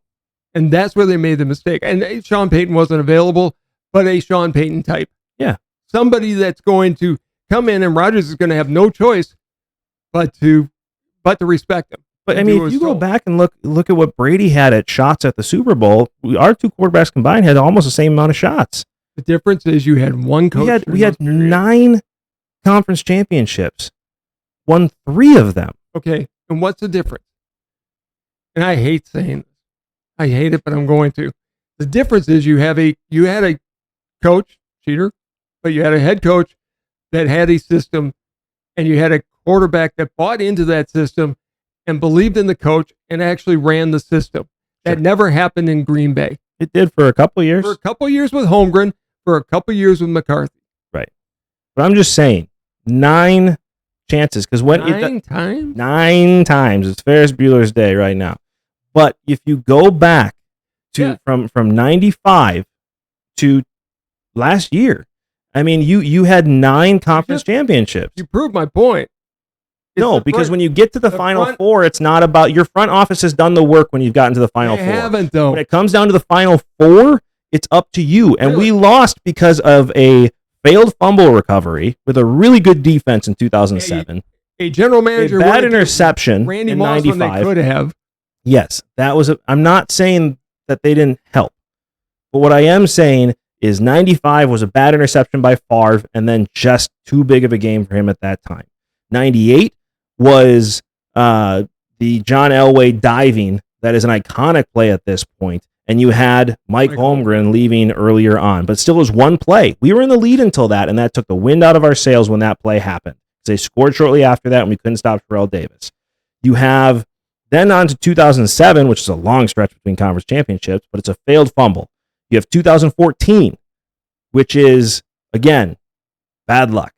And that's where they made the mistake. And Sean Payton wasn't available, but a Sean Payton type. Yeah. Somebody that's going to come in, and Rodgers is going to have no choice but to respect him. But I mean, if you go back and look at what Brady had at shots at the Super Bowl, our 2 quarterbacks combined had almost the same amount of shots. The difference is you had one coach. We had 9 conference championships, won 3 of them. Okay, and what's the difference? And I hate saying this. I hate it, but I'm going to. The difference is you had a coach, cheater, but you had a head coach that had a system, and you had a quarterback that bought into that system and believed in the coach and actually ran the system. That never happened in Green Bay. It did for a couple of years. For a couple of years with Holmgren, for a couple of years with McCarthy. Right. But I'm just saying, 9 chances. Because when 9 times? 9 times. It's Ferris Bueller's day right now. But if you go back to from 95 to last year, I mean, you had 9 conference championships. You proved my point. No, because when you get to the Final Four, it's not about your front office has done the work when you've gotten to the Final Four. They haven't, though. When it comes down to the Final Four, it's up to you. And we lost because of a failed fumble recovery with a really good defense in 2007. A general manager, a bad interception Randy in Moss 95. When they could have. Yes, that was. I'm not saying that they didn't help, but what I am saying is 95 was a bad interception by Favre, and then just too big of a game for him at that time. 98 was the John Elway diving that is an iconic play at this point, and you had Mike Holmgren leaving earlier on, but still was one play. We were in the lead until that, and that took the wind out of our sails when that play happened. They scored shortly after that, and we couldn't stop Terrell Davis. You have then on to 2007, which is a long stretch between conference championships, but it's a failed fumble. You have 2014, which is, again, bad luck.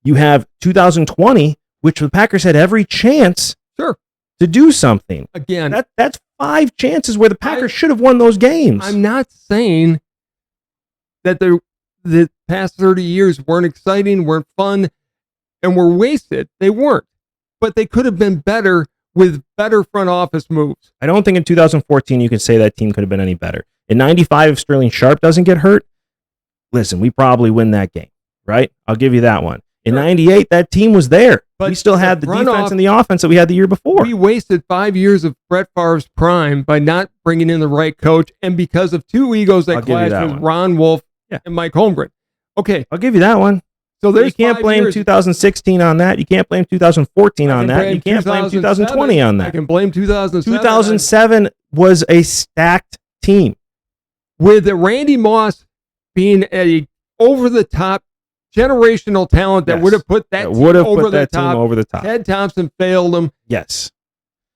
You have 2020, which the Packers had every chance to do something. Again, that's 5 chances where the Packers should have won those games. I'm not saying that the past 30 years weren't exciting, weren't fun, and were wasted. They weren't. But they could have been better with better front office moves. I don't think in 2014 you can say that team could have been any better. In 95, if Sterling Sharp doesn't get hurt, listen, we probably win that game, right? I'll give you that one. In 98, that team was there. But we still had the defense and the offense that we had the year before. We wasted 5 years of Brett Favre's prime by not bringing in the right coach, and because of 2 egos that clashed with Ron Wolf and Mike Holmgren. Okay. I'll give you that one. So you can't blame 2016 on that. You can't blame 2014 on that. You can't blame 2020 on that. I can blame 2007. 2007 was a stacked team. With Randy Moss being a over-the-top generational talent that would have put that team over the top. Ted Thompson failed him. Yes.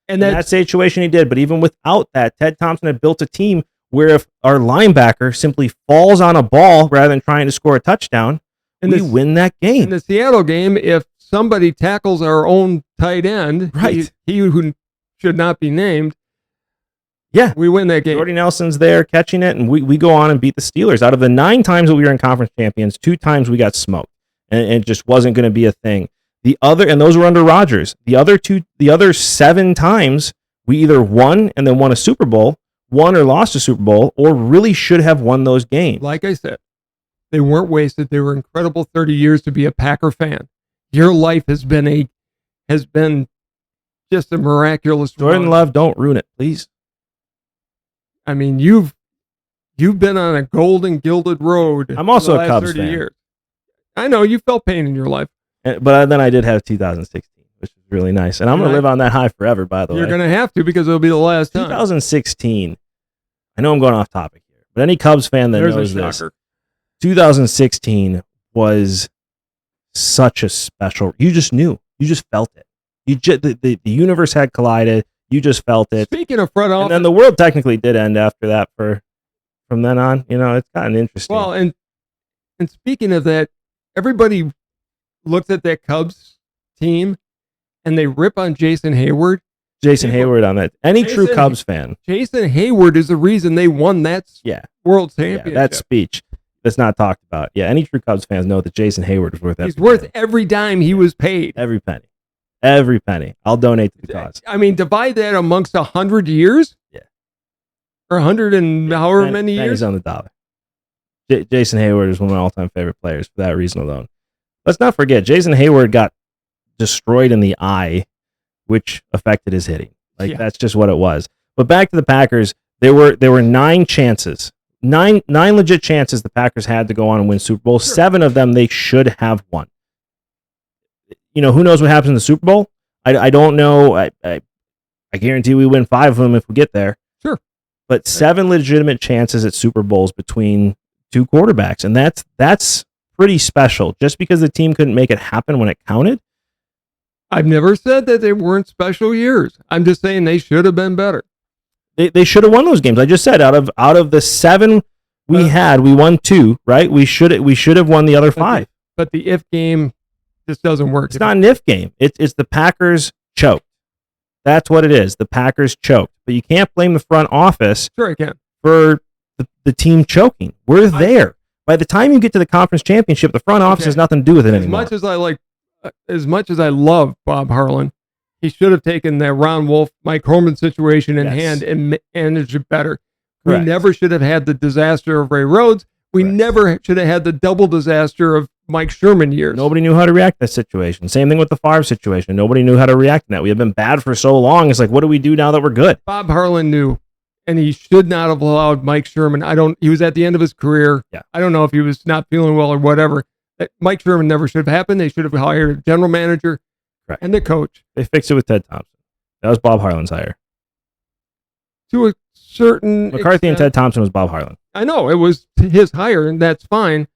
And in that situation he did. But even without that, Ted Thompson had built a team where if our linebacker simply falls on a ball rather than trying to score a touchdown, we win that game. In the Seattle game, if somebody tackles our own tight end, he who should not be named, we win that game. Jordy Nelson's there catching it, and we go on and beat the Steelers. Out of the 9 times that we were in conference champions, 2 times we got smoked, and it just wasn't going to be a thing. And those were under Rodgers. The other 7 times we either won and then won a Super Bowl, won or lost a Super Bowl, or really should have won those games. Like I said, they weren't wasted. They were incredible 30 years to be a Packer fan. Your life has been just a miraculous Jordan Love, don't ruin it, please. I mean, you've been on a golden gilded road. I'm also for the a Cubs 30 fan. Years. I know you felt pain in your life, but then I did have 2016, which was really nice, and I'm going to live on that high forever. By the way, you're going to have to because it'll be the last time. 2016. I know I'm going off topic here, but any Cubs fan that knows this, 2016 was such a special. You just knew. You just felt it. The universe had collided. You just felt it. Speaking of front office, and then the world technically did end after that. From then on, it's gotten interesting. Well, and speaking of that, everybody looks at that Cubs team and they rip on Jason Hayward. Hayward on that. True Cubs fan. Jason Hayward is the reason they won that World Championship. That speech that's not talked about. Yeah, any true Cubs fans know that Jason Hayward is worth. He's worth every dime he was paid. Every penny. Every penny. I'll donate to the cause. I mean, divide that amongst 100 years. Yeah. Or 100 and however many years. Pennies on the dollar. Jason Hayward is one of my all-time favorite players for that reason alone. Let's not forget, Jason Hayward got destroyed in the eye, which affected his hitting. That's just what it was. But back to the Packers, there were 9 chances nine legit chances the Packers had to go on and win Super Bowl. Sure. 7 of them they should have won. Who knows what happens in the Super Bowl? I don't know. I guarantee we win 5 of them if we get there. Sure. But 7 legitimate chances at Super Bowls between 2 quarterbacks, and that's pretty special. Just because the team couldn't make it happen when it counted. I've never said that they weren't special years. I'm just saying they should have been better. They should have won those games. I just said out of the 7 we had, we won 2, right? We should have won the other 5. But the if game just doesn't work. It's not an if game. It's the Packers choked. That's what it is. The Packers choked. But you can't blame the front office sure I can. For the team choking. We're there. By the time you get to the conference championship, the front office has nothing to do with it anymore. As much as I love Bob Harlan, he should have taken that Ron Wolf, Mike Horman situation in hand and managed it better. Correct. We never should have had the disaster of Ray Rhodes. We never should have had the double disaster of Mike Sherman years. Nobody knew how to react to that situation. Same thing with the Favre situation. Nobody knew how to react to that. We have been bad for so long. It's like, what do we do now that we're good? Bob Harlan knew, and he should not have allowed Mike Sherman. He was at the end of his career. Yeah. I don't know if he was not feeling well or whatever. Mike Sherman never should have happened. They should have hired a general manager and the coach. They fixed it with Ted Thompson. That was Bob Harlan's hire. To a certain McCarthy and Ted Thompson was Bob Harlan. I know. It was his hire, and that's fine.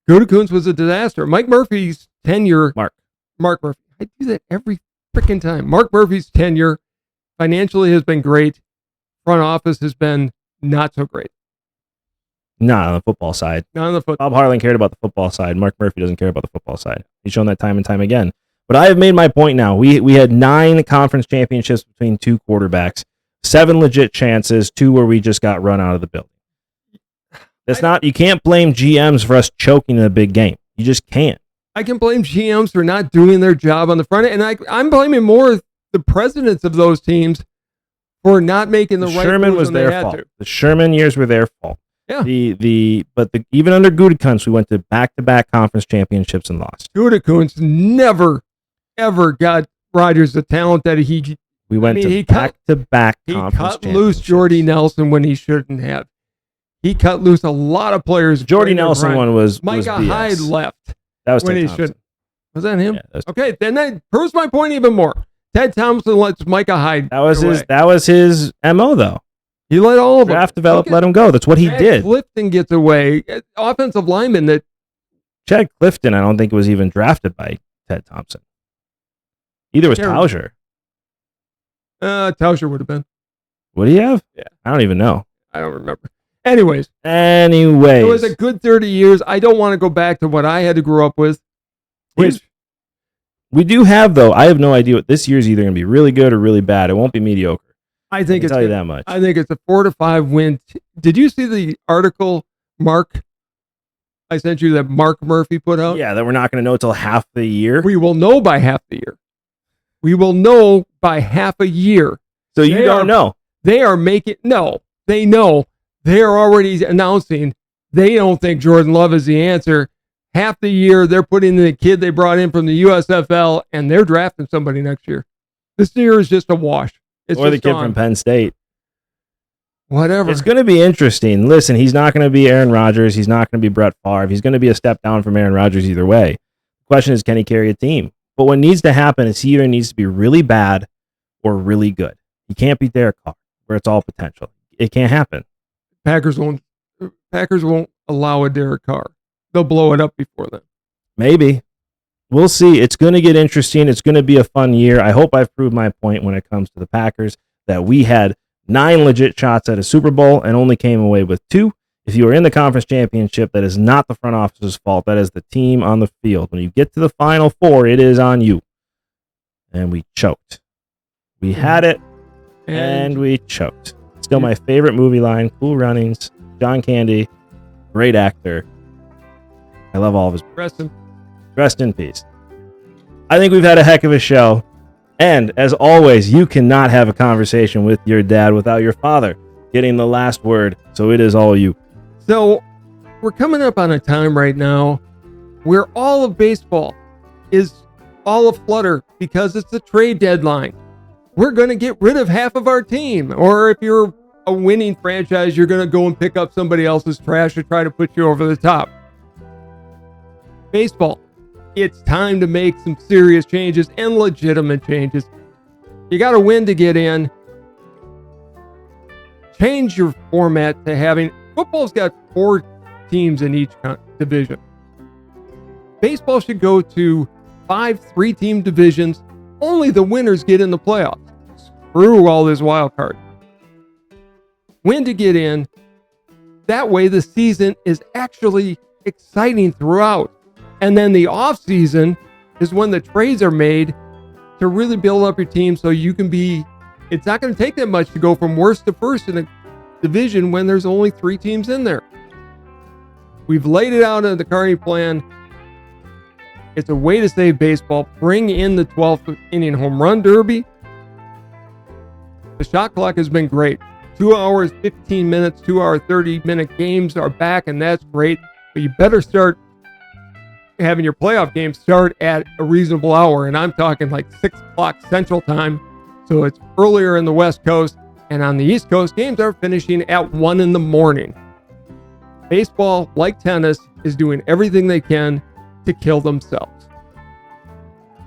Gutekunst was a disaster. Mike Murphy's tenure. Mark Murphy. I do that every freaking time. Mark Murphy's tenure financially has been great. Front office has been not so great. Not on the football side. Not on the football. Bob Harlan cared about the football side. Mark Murphy doesn't care about the football side. He's shown that time and time again. But I have made my point now. We had 9 conference championships between 2 quarterbacks, 7 legit chances, 2 where we just got run out of the building. You can't blame GMs for us choking in a big game. You just can't. I can blame GMs for not doing their job on the front end, and I'm blaming more the presidents of those teams for not making the right Sherman moves was their fault. The Sherman years were their fault. Yeah. Even under Gutekunst, we went to back-to-back conference championships and lost. Gutekunst never, ever got Rodgers the talent that he. We went to back-to-back conference championships. He cut loose Jordy Nelson when he shouldn't have. He cut loose a lot of players. Jordy Nelson one was Micah BS. Hyde left. That was when Ted he Thompson. should. Was that him? Yeah, okay, then that proves my point even more. Ted Thompson lets Micah Hyde. That was his MO though. He let all of them draft develop, let him go. That's what he did. Clifton gets away. Offensive lineman that. Chad Clifton, I don't think was even drafted by Ted Thompson. Either was Taucher. Taucher would have been. Would he have? Yeah. I don't even know. I don't remember. Anyways. It was a good 30 years. I don't want to go back to what I had to grow up with. Which we do have, though. I have no idea what this year's either going to be really good or really bad. It won't be mediocre. I think tell you that much. I think it's a 4-5 win. Did you see the article, Mark? I sent you that Mark Murphy put out. Yeah, that we're not going to know until half the year. We will know by half the year. We will know by half a year. So you don't know. They are making they know. They are already announcing they don't think Jordan Love is the answer. Half the year they're putting in the kid they brought in from the USFL, and they're drafting somebody next year. This year is just a wash. Or the kid from Penn State. Whatever. It's going to be interesting. Listen, he's not going to be Aaron Rodgers. He's not going to be Brett Favre. He's going to be a step down from Aaron Rodgers either way. The question is, can he carry a team? But what needs to happen is he either needs to be really bad or really good. He can't be Derek Carr, where it's all potential. It can't happen. Packers won't allow a Derek Carr. They'll blow it up before then. Maybe. We'll see. It's going to get interesting. It's going to be a fun year. I hope I've proved my point when it comes to the Packers, that we had 9 legit shots at a Super Bowl and only came away with 2. If you are in the conference championship, that is not the front office's fault. That is the team on the field. When you get to the Final Four, it is on you. And we choked. We had it, and we choked. Still my favorite movie line, Cool Runnings, John Candy, great actor. I love all of his. Rest in peace. I think we've had a heck of a show. And as always, you cannot have a conversation with your dad without your father getting the last word. So it is all you. So we're coming up on a time right now where all of baseball is all aflutter because it's the trade deadline. We're going to get rid of half of our team. Or if you're a winning franchise, you're going to go and pick up somebody else's trash to try to put you over the top. Baseball, it's time to make some serious changes and legitimate changes. You got to win to get in. Change your format to having... Football's got 4 teams in each division. Baseball should go to 5 3-team divisions. Only the winners get in the playoffs. Screw all this wild card. Win to get in. That way the season is actually exciting throughout. And then the off season is when the trades are made to really build up your team so you can be... It's not going to take that much to go from worst to first in a division when there's only 3 teams in there. We've laid it out in the Carney plan. It's a way to save baseball. Bring in the 12th inning home run derby. The shot clock has been great. 2 hours, 15 minutes, 2 hour, 30-minute games are back, and that's great. But you better start having your playoff games start at a reasonable hour. And I'm talking like 6 o'clock Central Time. So it's earlier in the West Coast. And on the East Coast, games are finishing at 1 in the morning. Baseball, like tennis, is doing everything they can to kill themselves.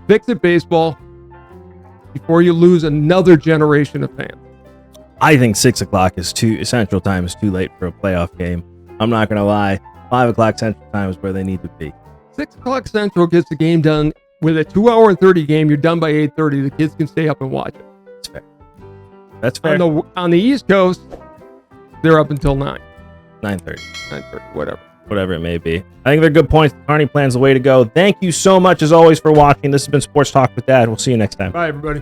Fix it, baseball, before you lose another generation of fans. I think 6 o'clock is Central Time is too late for a playoff game. I'm not going to lie. 5 o'clock Central Time is where they need to be. 6 o'clock Central gets the game done. With a 2 hour and 30 game, you're done by 8:30. The kids can stay up and watch it. That's fair. That's fair. On the East Coast, they're up until 9. 9:30. 9:30, whatever. Whatever it may be. I think they're good points. The Carney plan's the way to go. Thank you so much, as always, for watching. This has been Sports Talk with Dad. We'll see you next time. Bye, everybody.